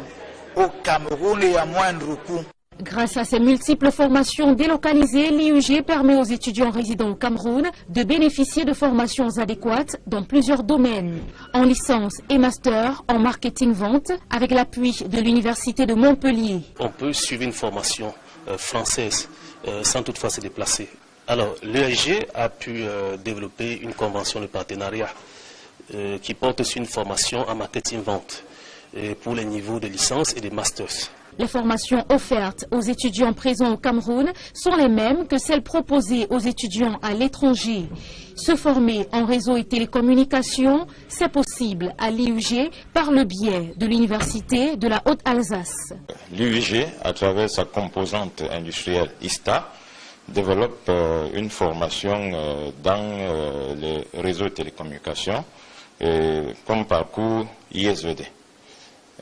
au Cameroun et à moindre coût. Grâce à ces multiples formations délocalisées, l'IUG permet aux étudiants résidant au Cameroun de bénéficier de formations adéquates dans plusieurs domaines, en licence et master, en marketing-vente, avec l'appui de l'Université de Montpellier. On peut suivre une formation française sans toutefois se déplacer. Alors, l'ESG a pu développer une convention de partenariat qui porte sur une formation en marketing-vente pour les niveaux de licence et de masters. Les formations offertes aux étudiants présents au Cameroun sont les mêmes que celles proposées aux étudiants à l'étranger. Se former en réseau et télécommunications, c'est possible à l'IUG par le biais de l'Université de la Haute-Alsace. L'IUG, à travers sa composante industrielle ISTA, développe une formation dans les réseaux de télécommunications comme parcours ISVD.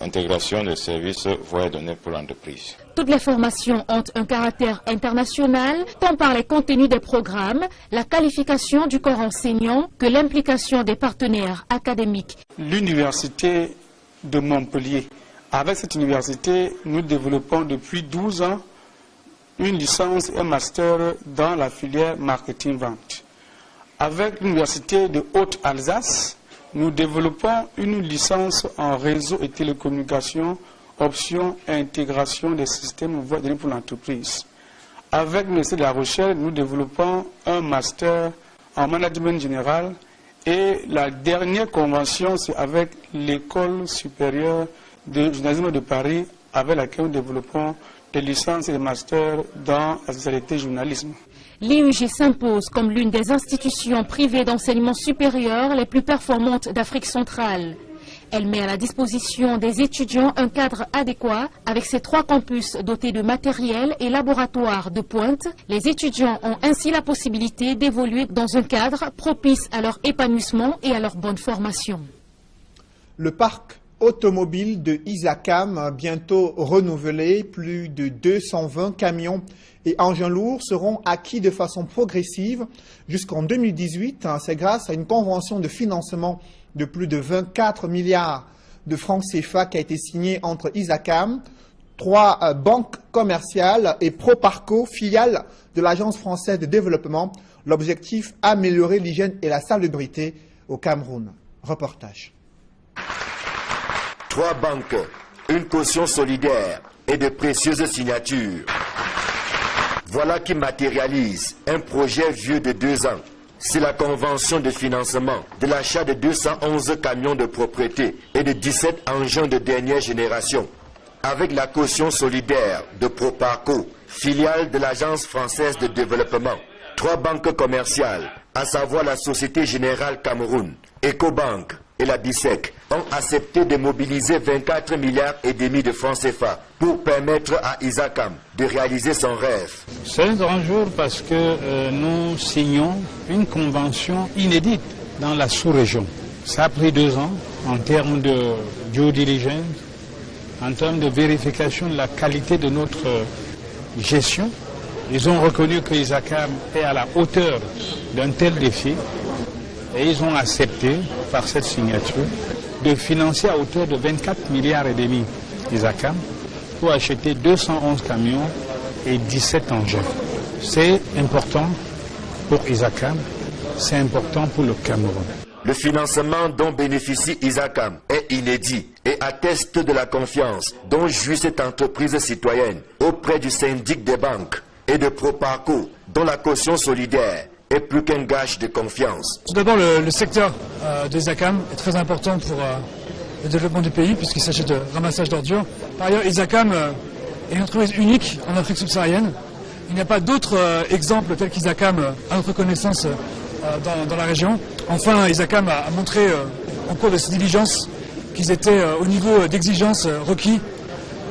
intégration des services voies et données pour l'entreprise. Toutes les formations ont un caractère international, tant par les contenus des programmes, la qualification du corps enseignant que l'implication des partenaires académiques. L'université de Montpellier. Avec cette université, nous développons depuis 12 ans une licence et un master dans la filière marketing-vente. Avec l'université de Haute-Alsace, nous développons une licence en réseau et télécommunications, option et intégration des systèmes voies et données pour l'entreprise. Avec l'Université de La Rochelle, nous développons un master en management général et la dernière convention, c'est avec l'École supérieure de journalisme de Paris, avec laquelle nous développons des licences et des masters dans la spécialité journalisme. L'IUG s'impose comme l'une des institutions privées d'enseignement supérieur les plus performantes d'Afrique centrale. Elle met à la disposition des étudiants un cadre adéquat avec ses 3 campus dotés de matériel et laboratoires de pointe. Les étudiants ont ainsi la possibilité d'évoluer dans un cadre propice à leur épanouissement et à leur bonne formation. Le parc automobile de Isacam, bientôt renouvelé, plus de 220 camions et engins lourds seront acquis de façon progressive jusqu'en 2018. C'est grâce à une convention de financement de plus de 24 milliards de francs CFA qui a été signée entre Isacam, 3 banques commerciales et Proparco, filiale de l'Agence française de développement. L'objectif, améliorer l'hygiène et la salubrité au Cameroun. Reportage. 3 banques, une caution solidaire et de précieuses signatures. Voilà qui matérialise un projet vieux de 2 ans. C'est la convention de financement de l'achat de 211 camions de propriété et de 17 engins de dernière génération. Avec la caution solidaire de Proparco, filiale de l'Agence française de développement. 3 banques commerciales, à savoir la Société Générale Cameroun, Ecobank et la BISEC, ont accepté de mobiliser 24 milliards et demi de francs CFA pour permettre à Isacam de réaliser son rêve. C'est un grand jour parce que nous signons une convention inédite dans la sous-région. Ça a pris 2 ans en termes de due diligence, en termes de vérification de la qualité de notre gestion. Ils ont reconnu que Isacam est à la hauteur d'un tel défi et ils ont accepté, par cette signature, de financer à hauteur de 24 milliards et demi Isacam pour acheter 211 camions et 17 engins. C'est important pour Isacam, c'est important pour le Cameroun. Le financement dont bénéficie Isacam est inédit et atteste de la confiance dont jouit cette entreprise citoyenne auprès du syndic des banques et de Proparco, dont la caution solidaire est plus qu'un gage de confiance. Tout d'abord, le secteur d'Isacam est très important pour le développement du pays, puisqu'il s'agit de ramassage d'ordures. Par ailleurs, Isacam est une entreprise unique en Afrique subsaharienne. Il n'y a pas d'autres exemples tels qu'Isacam à notre connaissance dans la région. Enfin, Isacam a montré en cours de ses diligences qu'ils étaient au niveau d'exigence requis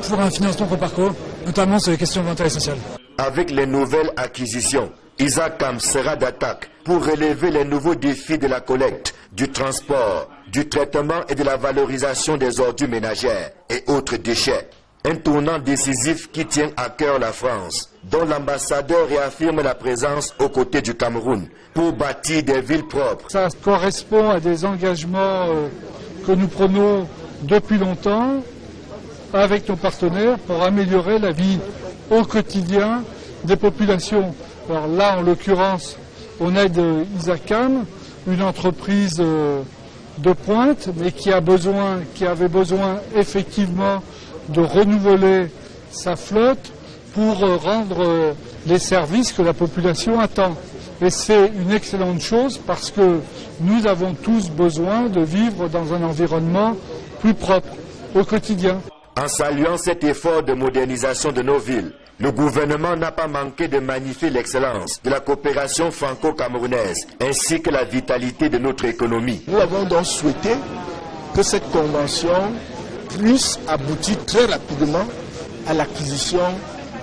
pour un financement Proparco, notamment sur les questions d'intérêt social. Avec les nouvelles acquisitions, Isacam sera d'attaque pour relever les nouveaux défis de la collecte, du transport, du traitement et de la valorisation des ordures ménagères et autres déchets. Un tournant décisif qui tient à cœur la France, dont l'ambassadeur réaffirme la présence aux côtés du Cameroun pour bâtir des villes propres. Ça correspond à des engagements que nous prenons depuis longtemps avec nos partenaires pour améliorer la vie au quotidien des populations. Alors là, en l'occurrence, on aide Isacam, une entreprise de pointe, mais qui avait besoin effectivement de renouveler sa flotte pour rendre les services que la population attend. Et c'est une excellente chose parce que nous avons tous besoin de vivre dans un environnement plus propre au quotidien. En saluant cet effort de modernisation de nos villes, le gouvernement n'a pas manqué de magnifier l'excellence de la coopération franco-camerounaise ainsi que la vitalité de notre économie. Nous avons donc souhaité que cette convention puisse aboutir très rapidement à l'acquisition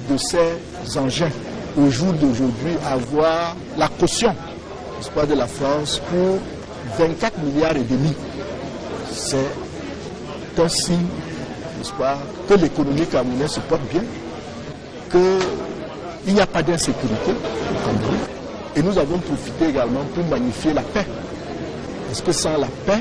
de ces engins. Au jour d'aujourd'hui, avoir la caution de la France pour 24 milliards et demi, c'est un signe n'est-ce pas, que l'économie camerounaise se porte bien, qu'il n'y a pas d'insécurité au Cameroun. Et nous avons profité également pour magnifier la paix. Parce que sans la paix,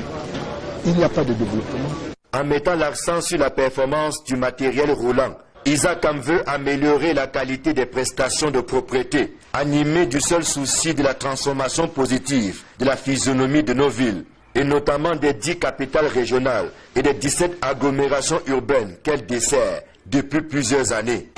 il n'y a pas de développement. En mettant l'accent sur la performance du matériel roulant, ISACAM veut améliorer la qualité des prestations de propriété, animé du seul souci de la transformation positive de la physionomie de nos villes, et notamment des 10 capitales régionales et des 17 agglomérations urbaines qu'elle dessert depuis plusieurs années.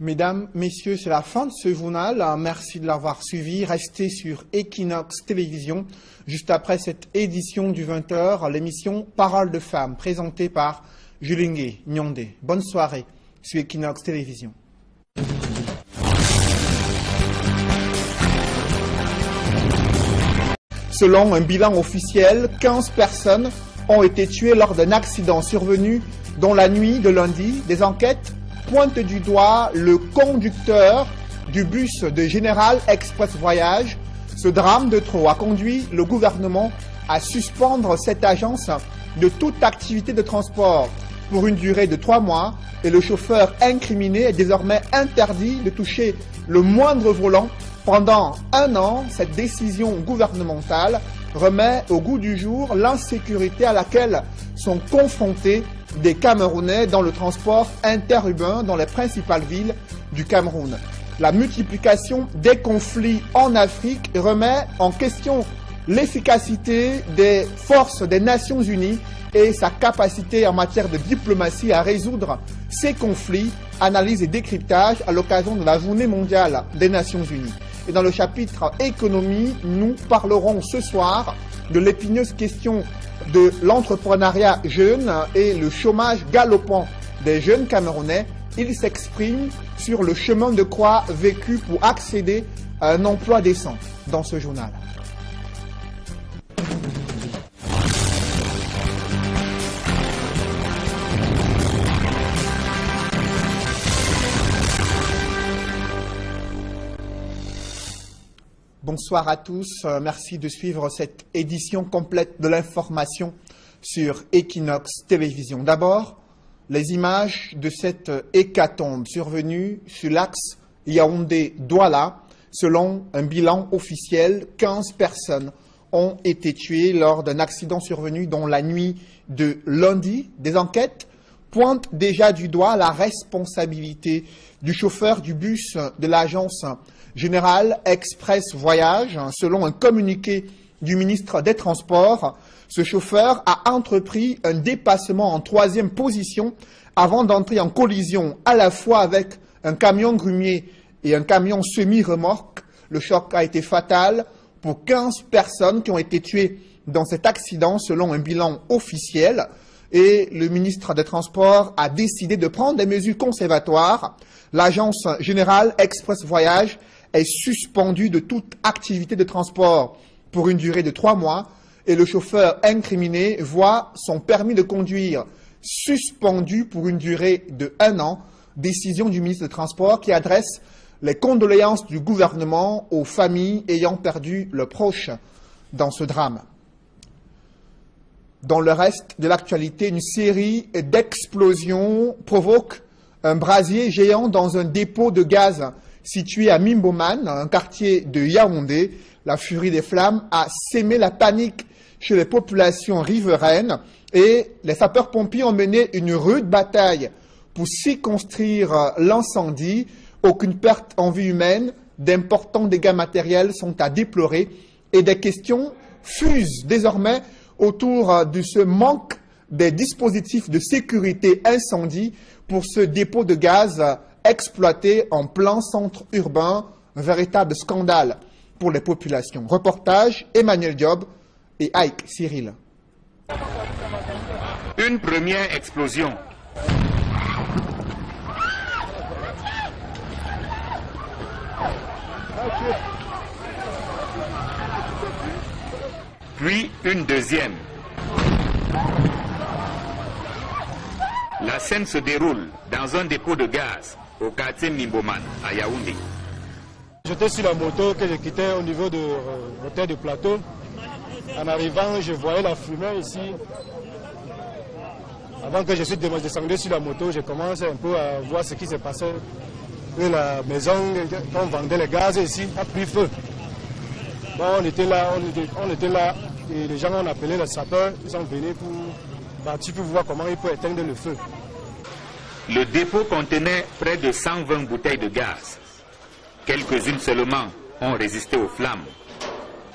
Mesdames, Messieurs, c'est la fin de ce journal. Merci de l'avoir suivi. Restez sur Equinox Télévision. Juste après cette édition du 20h, l'émission Parole de femmes, présentée par Julingue Nyondé. Bonne soirée sur Equinox Télévision. Selon un bilan officiel, 15 personnes ont été tuées lors d'un accident survenu dans la nuit de lundi. Des enquêtes pointent du doigt le conducteur du bus de Général Express Voyage. Ce drame de trop a conduit le gouvernement à suspendre cette agence de toute activité de transport pour une durée de 3 mois et le chauffeur incriminé est désormais interdit de toucher le moindre volant pendant 1 an. Cette décision gouvernementale remet au goût du jour l'insécurité à laquelle sont confrontés des Camerounais dans le transport interurbain dans les principales villes du Cameroun. La multiplication des conflits en Afrique remet en question l'efficacité des forces des Nations Unies et sa capacité en matière de diplomatie à résoudre ces conflits. Analyse et décryptage à l'occasion de la Journée mondiale des Nations Unies. Et dans le chapitre économie, nous parlerons ce soir de l'épineuse question de l'entrepreneuriat jeune et le chômage galopant des jeunes Camerounais. Il s'exprime sur le chemin de croix vécu pour accéder à un emploi décent dans ce journal. Bonsoir à tous, merci de suivre cette édition complète de l'information sur Equinox Télévision. D'abord, les images de cette hécatombe survenue sur l'axe Yaoundé-Douala. Selon un bilan officiel, 15 personnes ont été tuées lors d'un accident survenu dans la nuit de lundi. Des enquêtes pointent déjà du doigt la responsabilité du chauffeur du bus de l'agence Général Express Voyage. Selon un communiqué du ministre des Transports, ce chauffeur a entrepris un dépassement en 3e position avant d'entrer en collision à la fois avec un camion grumier et un camion semi-remorque. Le choc a été fatal pour 15 personnes qui ont été tuées dans cet accident selon un bilan officiel. Et le ministre des Transports a décidé de prendre des mesures conservatoires. L'agence Générale Express Voyage est suspendue de toute activité de transport pour une durée de 3 mois et le chauffeur incriminé voit son permis de conduire suspendu pour une durée de 1 an. Décision du ministre des Transports qui adresse les condoléances du gouvernement aux familles ayant perdu le proche dans ce drame. Dans le reste de l'actualité, une série d'explosions provoque un brasier géant dans un dépôt de gaz situé à Mimboman, un quartier de Yaoundé. La furie des flammes a sémé la panique chez les populations riveraines et les sapeurs-pompiers ont mené une rude bataille pour circonscrire l'incendie. Aucune perte en vie humaine, d'importants dégâts matériels sont à déplorer et des questions fusent désormais autour de ce manque des dispositifs de sécurité incendie pour ce dépôt de gaz exploité en plein centre urbain, un véritable scandale pour les populations. Reportage Emmanuel Diop et Ike Cyril. Une première explosion. Puis une deuxième. La scène se déroule dans un dépôt de gaz au quartier Mimboman, à Yaoundé. J'étais sur la moto que je quittais au niveau de l'hôtel de plateau. En arrivant, je voyais la fumée ici. Avant que je suis descendu sur la moto, j'ai commencé un peu à voir ce qui s'est passé. Et la maison, quand on vendait les gaz ici, a pris feu. Bon, on était là, et les gens ont appelé les sapeurs, ils sont venus pour voir comment ils peuvent éteindre le feu. Le dépôt contenait près de 120 bouteilles de gaz. Quelques-unes seulement ont résisté aux flammes,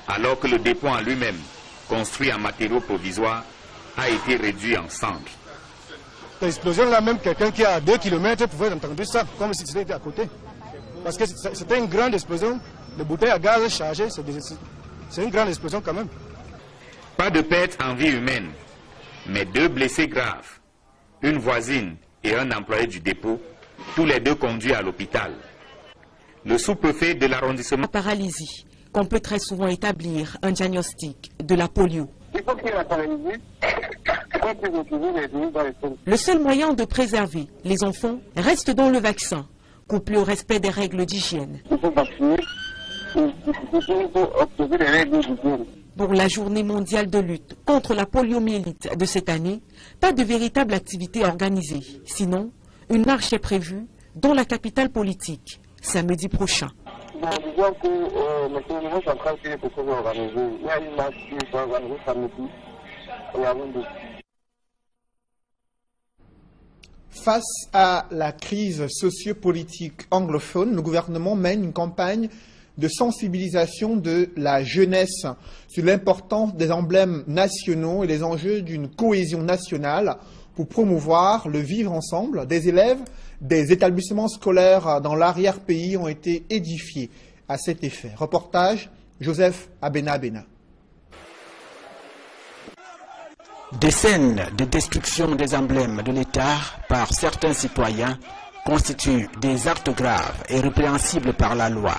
alors que le dépôt en lui-même, construit en matériaux provisoires, a été réduit en cendres. L'explosion là, même quelqu'un qui est à 2 km pouvait entendre ça, comme si c'était à côté. Parce que c'était une grande explosion. Les bouteilles à gaz chargées, c'est une grande explosion quand même. Pas de perte en vie humaine, mais 2 blessés graves, une voisine et un employé du dépôt, tous les 2 conduits à l'hôpital. Le sous-préfet de l'arrondissement... La paralysie, qu'on peut très souvent établir un diagnostic de la polio. Le seul moyen de préserver les enfants reste dans le vaccin, couplé au respect des règles d'hygiène. Pour la journée mondiale de lutte contre la poliomyélite de cette année, pas de véritable activité organisée. Sinon, une marche est prévue dans la capitale politique, samedi prochain. Disons que les événements centrales qui est possible d'organiser, il y a une marche qui est organisée samedi. Face à la crise sociopolitique anglophone, le gouvernement mène une campagne de sensibilisation de la jeunesse sur l'importance des emblèmes nationaux et les enjeux d'une cohésion nationale pour promouvoir le vivre ensemble. Des élèves des établissements scolaires dans l'arrière-pays ont été édifiés à cet effet. Reportage, Joseph Abena. Des scènes de destruction des emblèmes de l'État par certains citoyens constituent des actes graves et répréhensibles par la loi.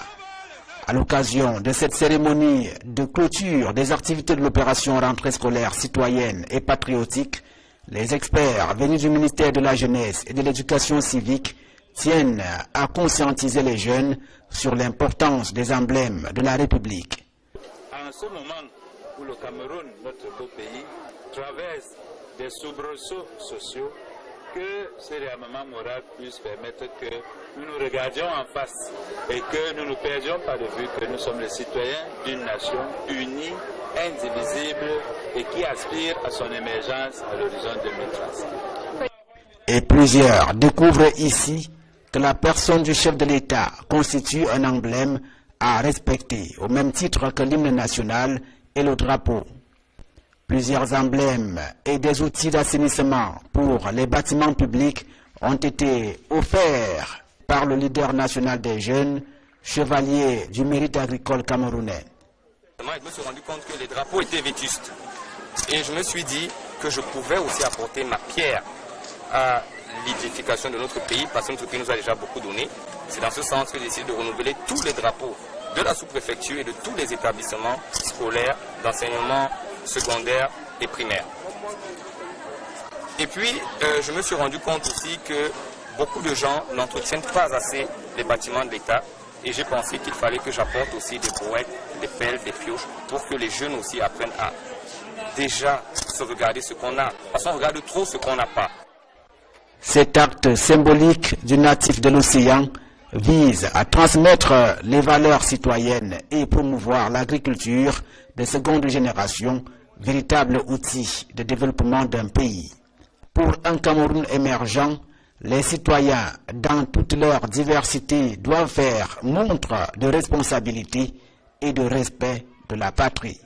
À l'occasion de cette cérémonie de clôture des activités de l'opération rentrée scolaire citoyenne et patriotique, les experts venus du ministère de la Jeunesse et de l'Éducation civique tiennent à conscientiser les jeunes sur l'importance des emblèmes de la République. En ce moment où le Cameroun, notre beau pays, traverse des soubresauts sociaux, que ce réarmement moral puisse permettre que nous nous regardions en face et que nous ne perdions pas de vue que nous sommes les citoyens d'une nation unie, indivisible et qui aspire à son émergence à l'horizon 2035. Et plusieurs découvrent ici que la personne du chef de l'État constitue un emblème à respecter au même titre que l'hymne national et le drapeau. Plusieurs emblèmes et des outils d'assainissement pour les bâtiments publics ont été offerts par le leader national des jeunes, chevalier du mérite agricole camerounais. Je me suis rendu compte que les drapeaux étaient vétustes. Et je me suis dit que je pouvais aussi apporter ma pierre à l'édification de notre pays, parce que notre pays nous a déjà beaucoup donné. C'est dans ce sens que j'ai décidé de renouveler tous les drapeaux de la sous-préfecture et de tous les établissements scolaires d'enseignement secondaire et primaire. Et puis, je me suis rendu compte aussi que beaucoup de gens n'entretiennent pas assez les bâtiments de l'État. Et j'ai pensé qu'il fallait que j'apporte aussi des brouettes, des pelles, des pioches, pour que les jeunes aussi apprennent à déjà se regarder ce qu'on a. Parce qu'on regarde trop ce qu'on n'a pas. Cet acte symbolique du natif de l'océan vise à transmettre les valeurs citoyennes et promouvoir l'agriculture de seconde génération, véritable outil de développement d'un pays. Pour un Cameroun émergent, les citoyens, dans toute leur diversité, doivent faire montre de responsabilité et de respect de la patrie.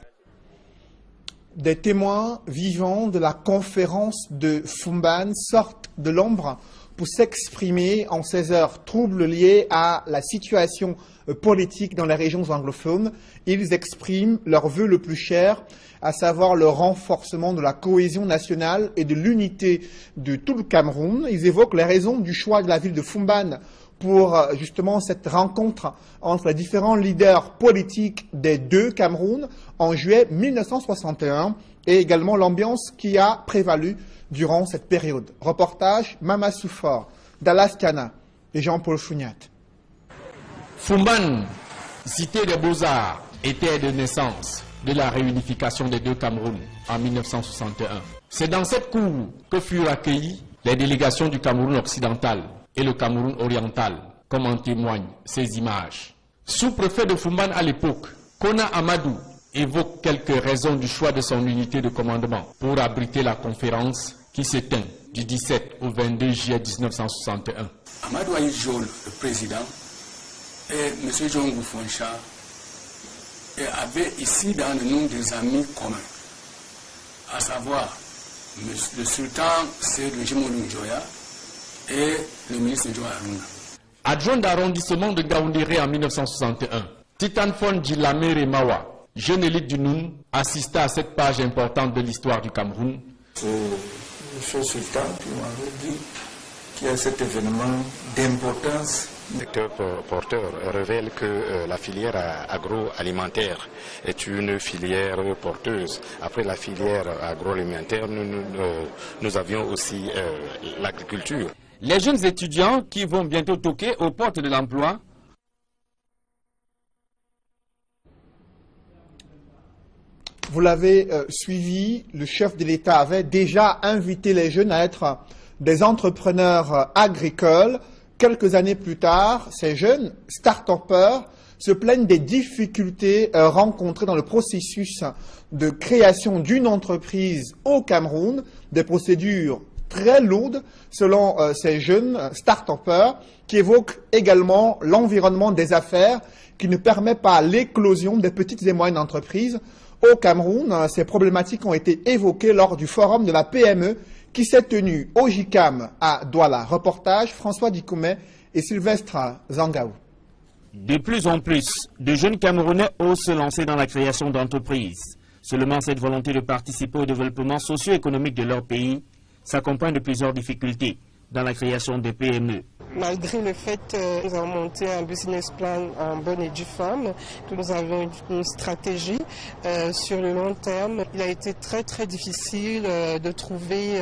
Des témoins vivants de la conférence de Fumban sortent de l'ombre pour s'exprimer en ces heures troubles liées à la situation politique dans les régions anglophones. Ils expriment leur vœu le plus cher, à savoir le renforcement de la cohésion nationale et de l'unité de tout le Cameroun. Ils évoquent les raisons du choix de la ville de Fumban pour justement cette rencontre entre les différents leaders politiques des deux Camerouns en juillet 1961 et également l'ambiance qui a prévalu durant cette période. Reportage Mama Soufor, Dallas Tiana et Jean-Paul Chouniat. Fumban, cité des Beaux-Arts, était de naissance de la réunification des deux Camerouns en 1961. C'est dans cette cour que furent accueillis les délégations du Cameroun occidental et le Cameroun oriental, comme en témoignent ces images. Sous-préfet de Fumban à l'époque, Kona Amadou évoque quelques raisons du choix de son unité de commandement pour abriter la conférence qui se tint du 17 au 22 juillet 1961. Amadou Aïd Jol, le président, et M. John Goufoncha avaient ici dans le nom des amis communs, à savoir le sultan Seydou Jimolou Njoya et le ministre Njoya Aruna. Adjoint d'arrondissement de Gaoundéré en 1961, Titanfon Djilamere Mawa, jeune élite du Noun, assista à cette page importante de l'histoire du Cameroun. C'est M. Sultan qui m'avait dit qu'il y a cet événement d'importance. Le secteur porteur révèle que la filière agroalimentaire est une filière porteuse. Après la filière agroalimentaire, nous avions aussi l'agriculture. Les jeunes étudiants qui vont bientôt toquer aux portes de l'emploi. Vous l'avez suivi, le chef de l'État avait déjà invité les jeunes à être des entrepreneurs agricoles. Quelques années plus tard, ces jeunes start-upers se plaignent des difficultés rencontrées dans le processus de création d'une entreprise au Cameroun, des procédures très lourdes selon ces jeunes start-upers qui évoquent également l'environnement des affaires qui ne permet pas l'éclosion des petites et moyennes entreprises. Au Cameroun, ces problématiques ont été évoquées lors du forum de la PME qui s'est tenu au JICAM à Douala. Reportage François Dikoumé et Sylvestre Zangaou. De plus en plus, de jeunes Camerounais osent se lancer dans la création d'entreprises. Seulement cette volonté de participer au développement socio-économique de leur pays s'accompagne de plusieurs difficultés dans la création des PME. Malgré le fait que nous avons monté un business plan en bonne et due forme, que nous avons une stratégie sur le long terme, il a été très difficile de trouver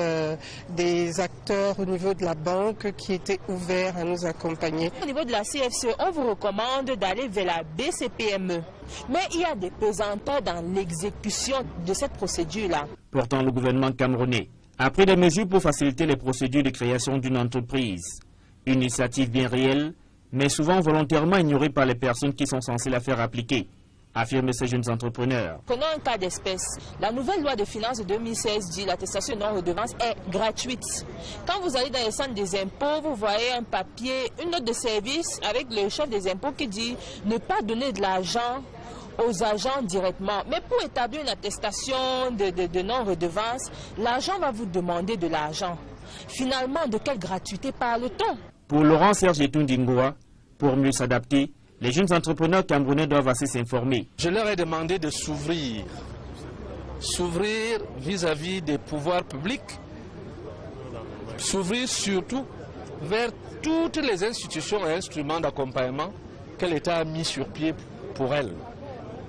des acteurs au niveau de la banque qui étaient ouverts à nous accompagner. Au niveau de la CFCE, on vous recommande d'aller vers la BCPME. Mais il y a des pesanteurs dans l'exécution de cette procédure-là. Pourtant, le gouvernement camerounais a pris des mesures pour faciliter les procédures de création d'une entreprise. Une initiative bien réelle, mais souvent volontairement ignorée par les personnes qui sont censées la faire appliquer, affirment ces jeunes entrepreneurs. Prenons un cas d'espèce. La nouvelle loi de finances de 2016 dit que l'attestation de non-redevance est gratuite. Quand vous allez dans les centres des impôts, vous voyez un papier, une note de service avec le chef des impôts qui dit ne pas donner de l'argent aux agents directement. Mais pour établir une attestation de non-redevance, l'agent va vous demander de l'argent. Finalement, de quelle gratuité parle-t-on? Pour Laurent Serge Etundingoa, pour mieux s'adapter, les jeunes entrepreneurs camerounais doivent assez s'informer. Je leur ai demandé de s'ouvrir vis-à-vis des pouvoirs publics, s'ouvrir surtout vers toutes les institutions et instruments d'accompagnement que l'État a mis sur pied pour elles.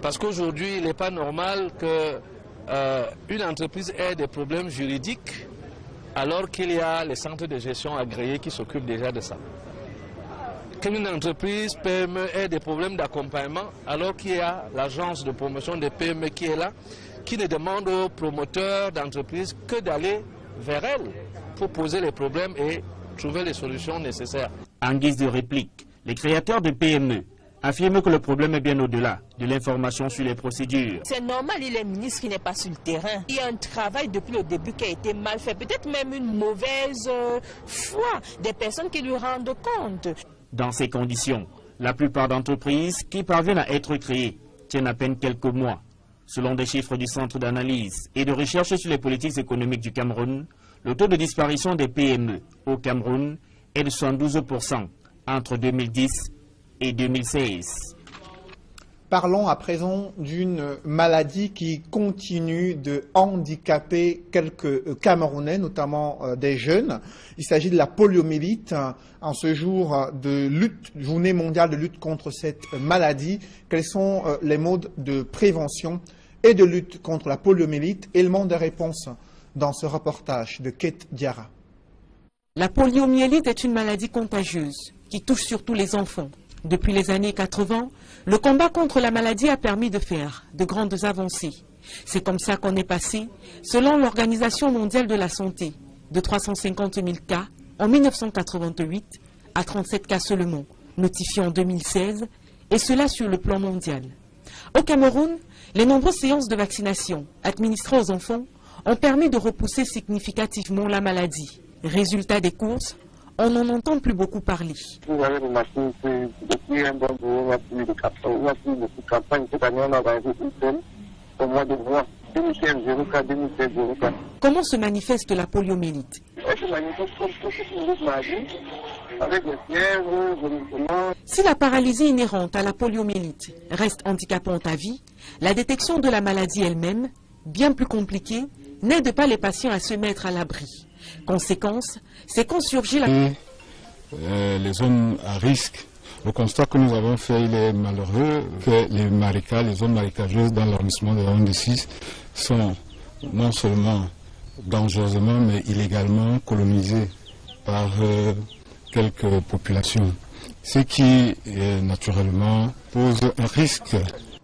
Parce qu'aujourd'hui, il n'est pas normal qu'une entreprise ait des problèmes juridiques alors qu'il y a les centres de gestion agréés qui s'occupent déjà de ça. Qu'une entreprise PME ait des problèmes d'accompagnement alors qu'il y a l'agence de promotion des PME qui est là, qui ne demande aux promoteurs d'entreprises que d'aller vers elle pour poser les problèmes et trouver les solutions nécessaires. En guise de réplique, les créateurs de PME affirme que le problème est bien au-delà de l'information sur les procédures. C'est normal, il est ministre qui n'est pas sur le terrain. Il y a un travail depuis le début qui a été mal fait, peut-être même une mauvaise foi des personnes qui lui rendent compte. Dans ces conditions, la plupart d'entreprises qui parviennent à être créées tiennent à peine quelques mois. Selon des chiffres du Centre d'analyse et de recherche sur les politiques économiques du Cameroun, le taux de disparition des PME au Cameroun est de 72% entre 2010 et 2016. Parlons à présent d'une maladie qui continue de handicaper quelques Camerounais, notamment des jeunes. Il s'agit de la poliomyélite. En ce jour de lutte, journée mondiale de lutte contre cette maladie, quels sont les modes de prévention et de lutte contre la poliomyélite? Élément de réponse dans ce reportage de Kate Diarra. La poliomyélite est une maladie contagieuse qui touche surtout les enfants. Depuis les années 80, le combat contre la maladie a permis de faire de grandes avancées. C'est comme ça qu'on est passé, selon l'Organisation mondiale de la santé, de 350 000 cas en 1988 à 37 cas seulement, notifiés en 2016, et cela sur le plan mondial. Au Cameroun, les nombreuses séances de vaccination administrées aux enfants ont permis de repousser significativement la maladie. Résultat des courses, on n'en entend plus beaucoup parler. Vous avez remarqué que depuis un bon moment, il y a plus de campagnes. Il y a plus de campagnes. Cette année, on a organisé une seule au mois de juin. 2016-04. Comment se manifeste la poliomyélite? Elle se manifeste comme toute une maladie, avec des fièvres, vomissements. Si la paralysie inhérente à la poliomyélite reste handicapante à vie, la détection de la maladie elle-même, bien plus compliquée, n'aide pas les patients à se mettre à l'abri. Conséquence, c'est quand surgit les zones à risque. Le constat que nous avons fait, il est malheureux que les zones marécageuses dans l'arrondissement de Yaoundé 6 sont non seulement dangereusement, mais illégalement colonisées par quelques populations. Ce qui, naturellement, pose un risque.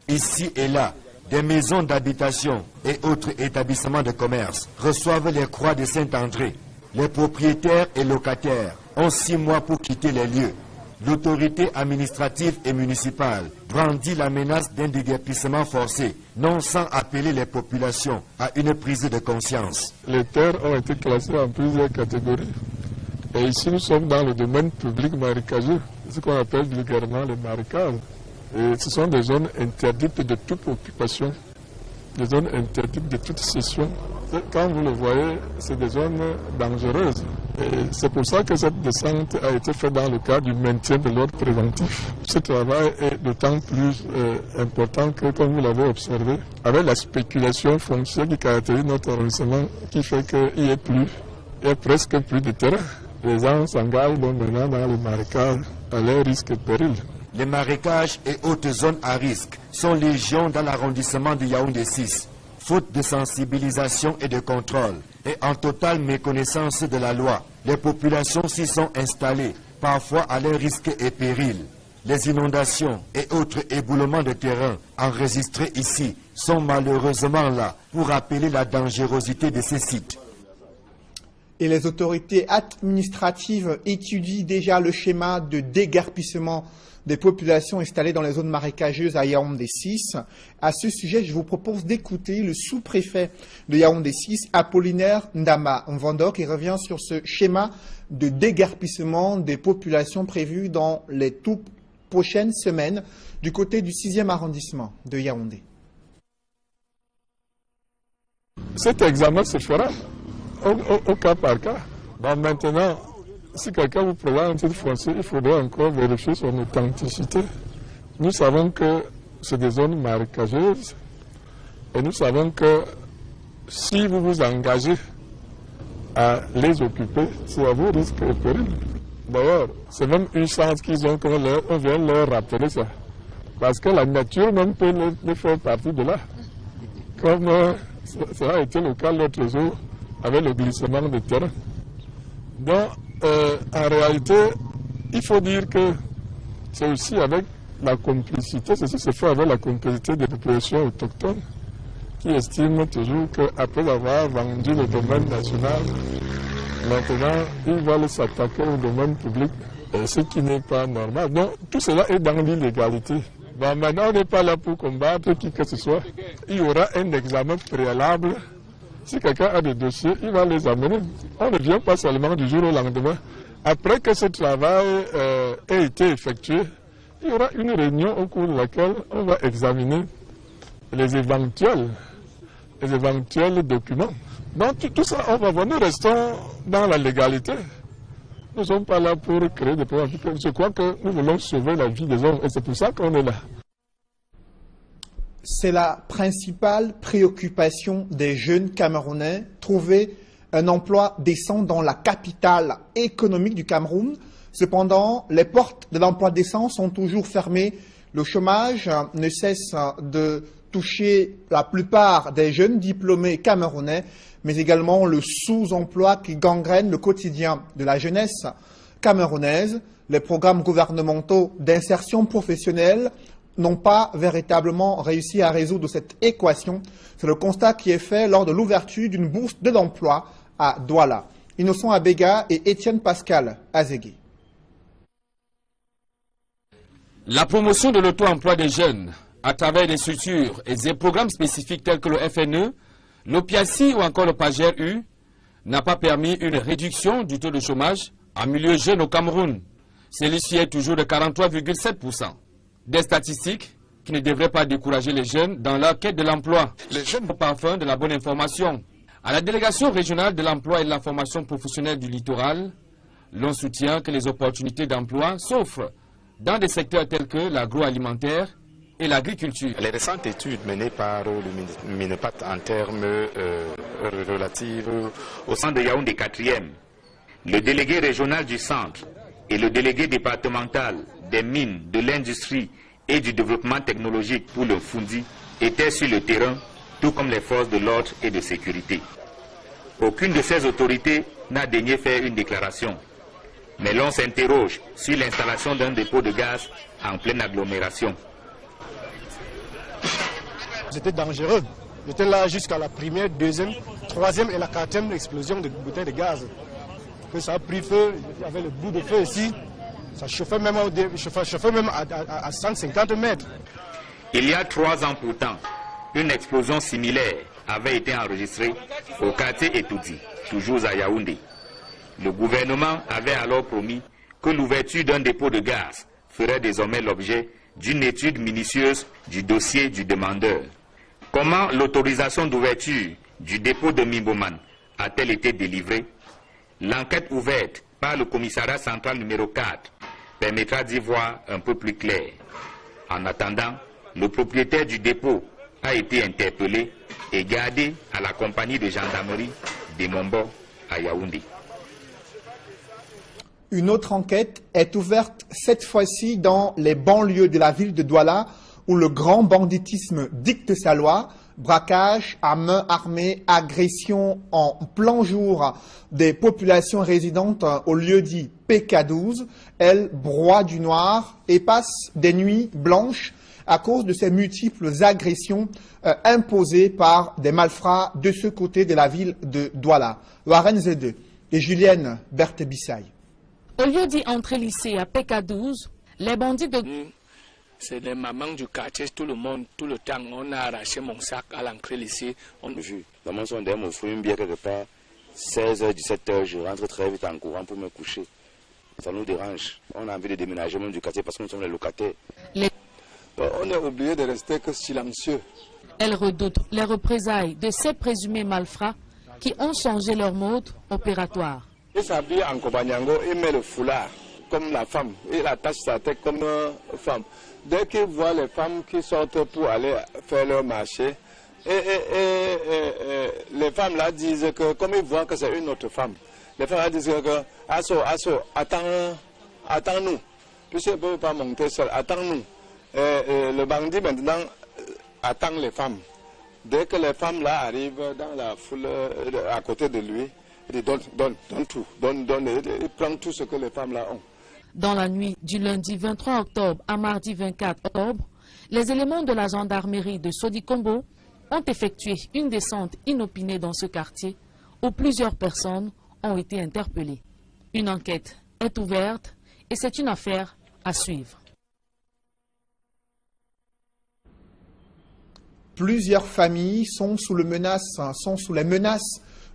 Ici et là, des maisons d'habitation et autres établissements de commerce reçoivent les croix de Saint-André. Les propriétaires et locataires ont 6 mois pour quitter les lieux. L'autorité administrative et municipale brandit la menace d'un déguerpissement forcé, non sans appeler les populations à une prise de conscience. Les terres ont été classées en plusieurs catégories. Et ici, nous sommes dans le domaine public marécageux, ce qu'on appelle vulgairement les marécages. Et ce sont des zones interdites de toute occupation, des zones interdites de toute cession. Quand vous le voyez, c'est des zones dangereuses. Et c'est pour ça que cette descente a été faite dans le cadre du maintien de l'ordre préventif. Ce travail est d'autant plus important que, comme vous l'avez observé, avec la spéculation foncière qui caractérise notre arrondissement, qui fait qu'il n'y a presque plus de terrain. Les gens s'engagent donc maintenant dans les marécages à leur risque et péril. Les marécages et autres zones à risque sont légion dans l'arrondissement de Yaoundé 6. Faute de sensibilisation et de contrôle, et en totale méconnaissance de la loi, les populations s'y sont installées, parfois à leur risque et péril. Les inondations et autres éboulements de terrain enregistrés ici sont malheureusement là pour rappeler la dangerosité de ces sites. Et les autorités administratives étudient déjà le schéma de déguerpissement des populations installées dans les zones marécageuses à Yaoundé 6. À ce sujet, je vous propose d'écouter le sous-préfet de Yaoundé 6, Apollinaire Ndama Mvando, qui revient sur ce schéma de déguerpissement des populations prévues dans les toutes prochaines semaines du côté du 6e arrondissement de Yaoundé. Cet examen se fera au cas par cas. Bon, maintenant, si quelqu'un vous présente un titre foncier, il faudra encore vérifier son authenticité. Nous savons que c'est des zones marécageuses et nous savons que si vous vous engagez à les occuper, c'est à vos risques et périls. D'ailleurs, c'est même une chance qu'ils ont qu'on vient leur rappeler ça. Parce que la nature même peut les faire partie de là. Comme ça a été le cas l'autre jour avec le glissement de terrain. Donc, en réalité, il faut dire que c'est aussi avec la complicité, ceci se fait avec la complicité des populations autochtones qui estiment toujours qu'après avoir vendu le domaine national, maintenant, ils veulent s'attaquer au domaine public, ce qui n'est pas normal. Donc, tout cela est dans l'illégalité. Bon, maintenant, on n'est pas là pour combattre qui que ce soit. Il y aura un examen préalable. Si quelqu'un a des dossiers, il va les amener. On ne vient pas seulement du jour au lendemain. Après que ce travail ait été effectué, il y aura une réunion au cours de laquelle on va examiner les éventuels documents. Donc tout ça, on va voir. Nous restons dans la légalité. Nous ne sommes pas là pour créer des problèmes. Je crois que nous voulons sauver la vie des hommes et c'est pour ça qu'on est là. C'est la principale préoccupation des jeunes Camerounais, trouver un emploi décent dans la capitale économique du Cameroun. Cependant, les portes de l'emploi décent sont toujours fermées. Le chômage ne cesse de toucher la plupart des jeunes diplômés camerounais, mais également le sous-emploi qui gangrène le quotidien de la jeunesse camerounaise. Les programmes gouvernementaux d'insertion professionnelle n'ont pas véritablement réussi à résoudre cette équation. C'est le constat qui est fait lors de l'ouverture d'une bourse de l'emploi à Douala. Innocent Abega et Étienne Pascal Azegui. La promotion de l'auto-emploi des jeunes à travers des structures et des programmes spécifiques tels que le FNE, l'OPIACI ou encore le PAGER-U n'a pas permis une réduction du taux de chômage en milieu jeune au Cameroun. Celui-ci est toujours de 43,7%. Des statistiques qui ne devraient pas décourager les jeunes dans leur quête de l'emploi. Les jeunes au parfum de la bonne information. À la délégation régionale de l'emploi et de la formation professionnelle du littoral, l'on soutient que les opportunités d'emploi s'offrent dans des secteurs tels que l'agroalimentaire et l'agriculture. Les récentes études menées par le MINEPAT en termes relatifs au centre de Yaoundé 4e, le délégué régional du centre et le délégué départemental des mines, de l'industrie et du développement technologique pour le Fundi étaient sur le terrain, tout comme les forces de l'ordre et de sécurité. Aucune de ces autorités n'a daigné faire une déclaration. Mais l'on s'interroge sur l'installation d'un dépôt de gaz en pleine agglomération. C'était dangereux. J'étais là jusqu'à la première, deuxième, troisième et la quatrième explosion de bouteilles de gaz. Que ça a pris feu, il y avait le bout de feu ici. Ça chauffait même à 150 mètres. Il y a 3 ans pourtant, une explosion similaire avait été enregistrée au quartier Etoudi, toujours à Yaoundé. Le gouvernement avait alors promis que l'ouverture d'un dépôt de gaz ferait désormais l'objet d'une étude minutieuse du dossier du demandeur. Comment l'autorisation d'ouverture du dépôt de Mimboman a-t-elle été délivrée? L'enquête ouverte par le commissariat central numéro 4 permettra d'y voir un peu plus clair. En attendant, le propriétaire du dépôt a été interpellé et gardé à la compagnie de gendarmerie de Mombo à Yaoundé. Une autre enquête est ouverte cette fois-ci dans les banlieues de la ville de Douala où le grand banditisme dicte sa loi. Braquage à main armée, agression en plein jour des populations résidentes au lieu dit PK12. Elles broient du noir et passent des nuits blanches à cause de ces multiples agressions imposées par des malfrats de ce côté de la ville de Douala. Warren Zede et Julienne Berthe-Bissaï. Au lieu d'y entrer lycée à PK12, les bandits de... C'est les mamans du quartier, tout le monde, tout le temps. On a arraché mon sac à l'entrée lycée. On a vu. Dans mon sondage, mon fruit, bien quelque part, 16h, 17h, je rentre très vite en courant pour me coucher. Ça nous dérange. On a envie de déménager même du quartier parce que nous sommes les locataires. On est obligé de rester que silencieux. Elles redoutent les représailles de ces présumés malfrats qui ont changé leur mode opératoire. Il s'habille en Kobanyango, il met le foulard comme la femme, il attache sa tête comme une femme. Dès qu'ils voient les femmes qui sortent pour aller faire leur marché, les femmes là disent que, comme ils voient que c'est une autre femme, les femmes là disent que, Asso, attends-nous, puisqu'ils ne peuvent pas monter seul, attends-nous. Le bandit maintenant attend les femmes. Dès que les femmes là arrivent dans la foule à côté de lui, il dit donne tout, il prend tout ce que les femmes là ont. Dans la nuit du lundi 23 octobre à mardi 24 octobre, les éléments de la gendarmerie de Sodikombo ont effectué une descente inopinée dans ce quartier où plusieurs personnes ont été interpellées. Une enquête est ouverte et c'est une affaire à suivre. Plusieurs familles sont sous les menaces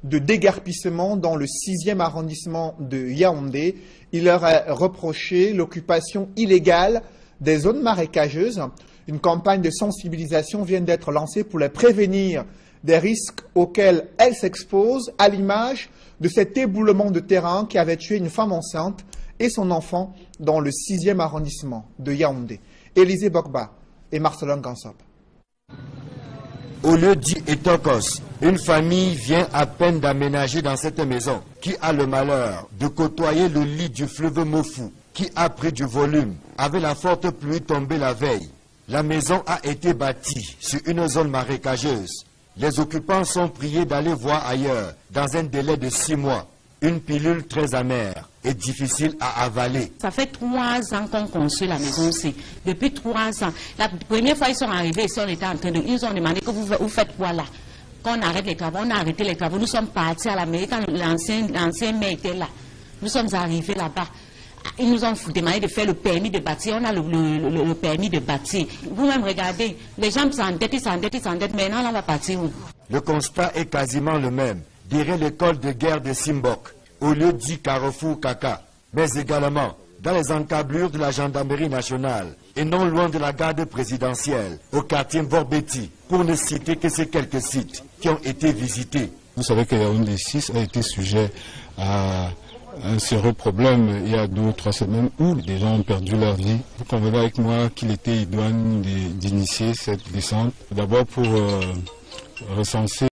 de déguerpissement dans le 6e arrondissement de Yaoundé. Il leur est reproché l'occupation illégale des zones marécageuses. Une campagne de sensibilisation vient d'être lancée pour les prévenir des risques auxquels elles s'exposent, à l'image de cet éboulement de terrain qui avait tué une femme enceinte et son enfant dans le 6e arrondissement de Yaoundé. Élisée Bokba et Marcelin Gansop. Au lieu dit Etokos, une famille vient à peine d'aménager dans cette maison qui a le malheur de côtoyer le lit du fleuve Mofu qui a pris du volume avec la forte pluie tombée la veille. La maison a été bâtie sur une zone marécageuse. Les occupants sont priés d'aller voir ailleurs dans un délai de 6 mois. Une pilule très amère est difficile à avaler. Ça fait 3 ans qu'on construit la maison C. Depuis 3 ans. La première fois ils sont arrivés ici, on était en train de... Ils ont demandé que vous faites quoi là? Quand on arrête les travaux, on a arrêté les travaux. Nous sommes partis à la mairie quand l'ancien maire était là. Nous sommes arrivés là-bas. Ils nous ont demandé de faire le permis de bâtir. On a le permis de bâtir. Vous-même regardez, les gens s'endettent. Maintenant, on va partir où? Le constat est quasiment le même. Derrière l'école de guerre de Simbok, au lieu dit Carrefour Kaka, mais également dans les encablures de la gendarmerie nationale et non loin de la garde présidentielle, au quartier Vorbeti, pour ne citer que ces quelques sites qui ont été visités. Vous savez que Yaoundé 6 a été sujet à un sérieux problème il y a 2 ou 3 semaines où des gens ont perdu leur vie. Vous convenez avec moi qu'il était idoine d'initier cette descente, d'abord pour recenser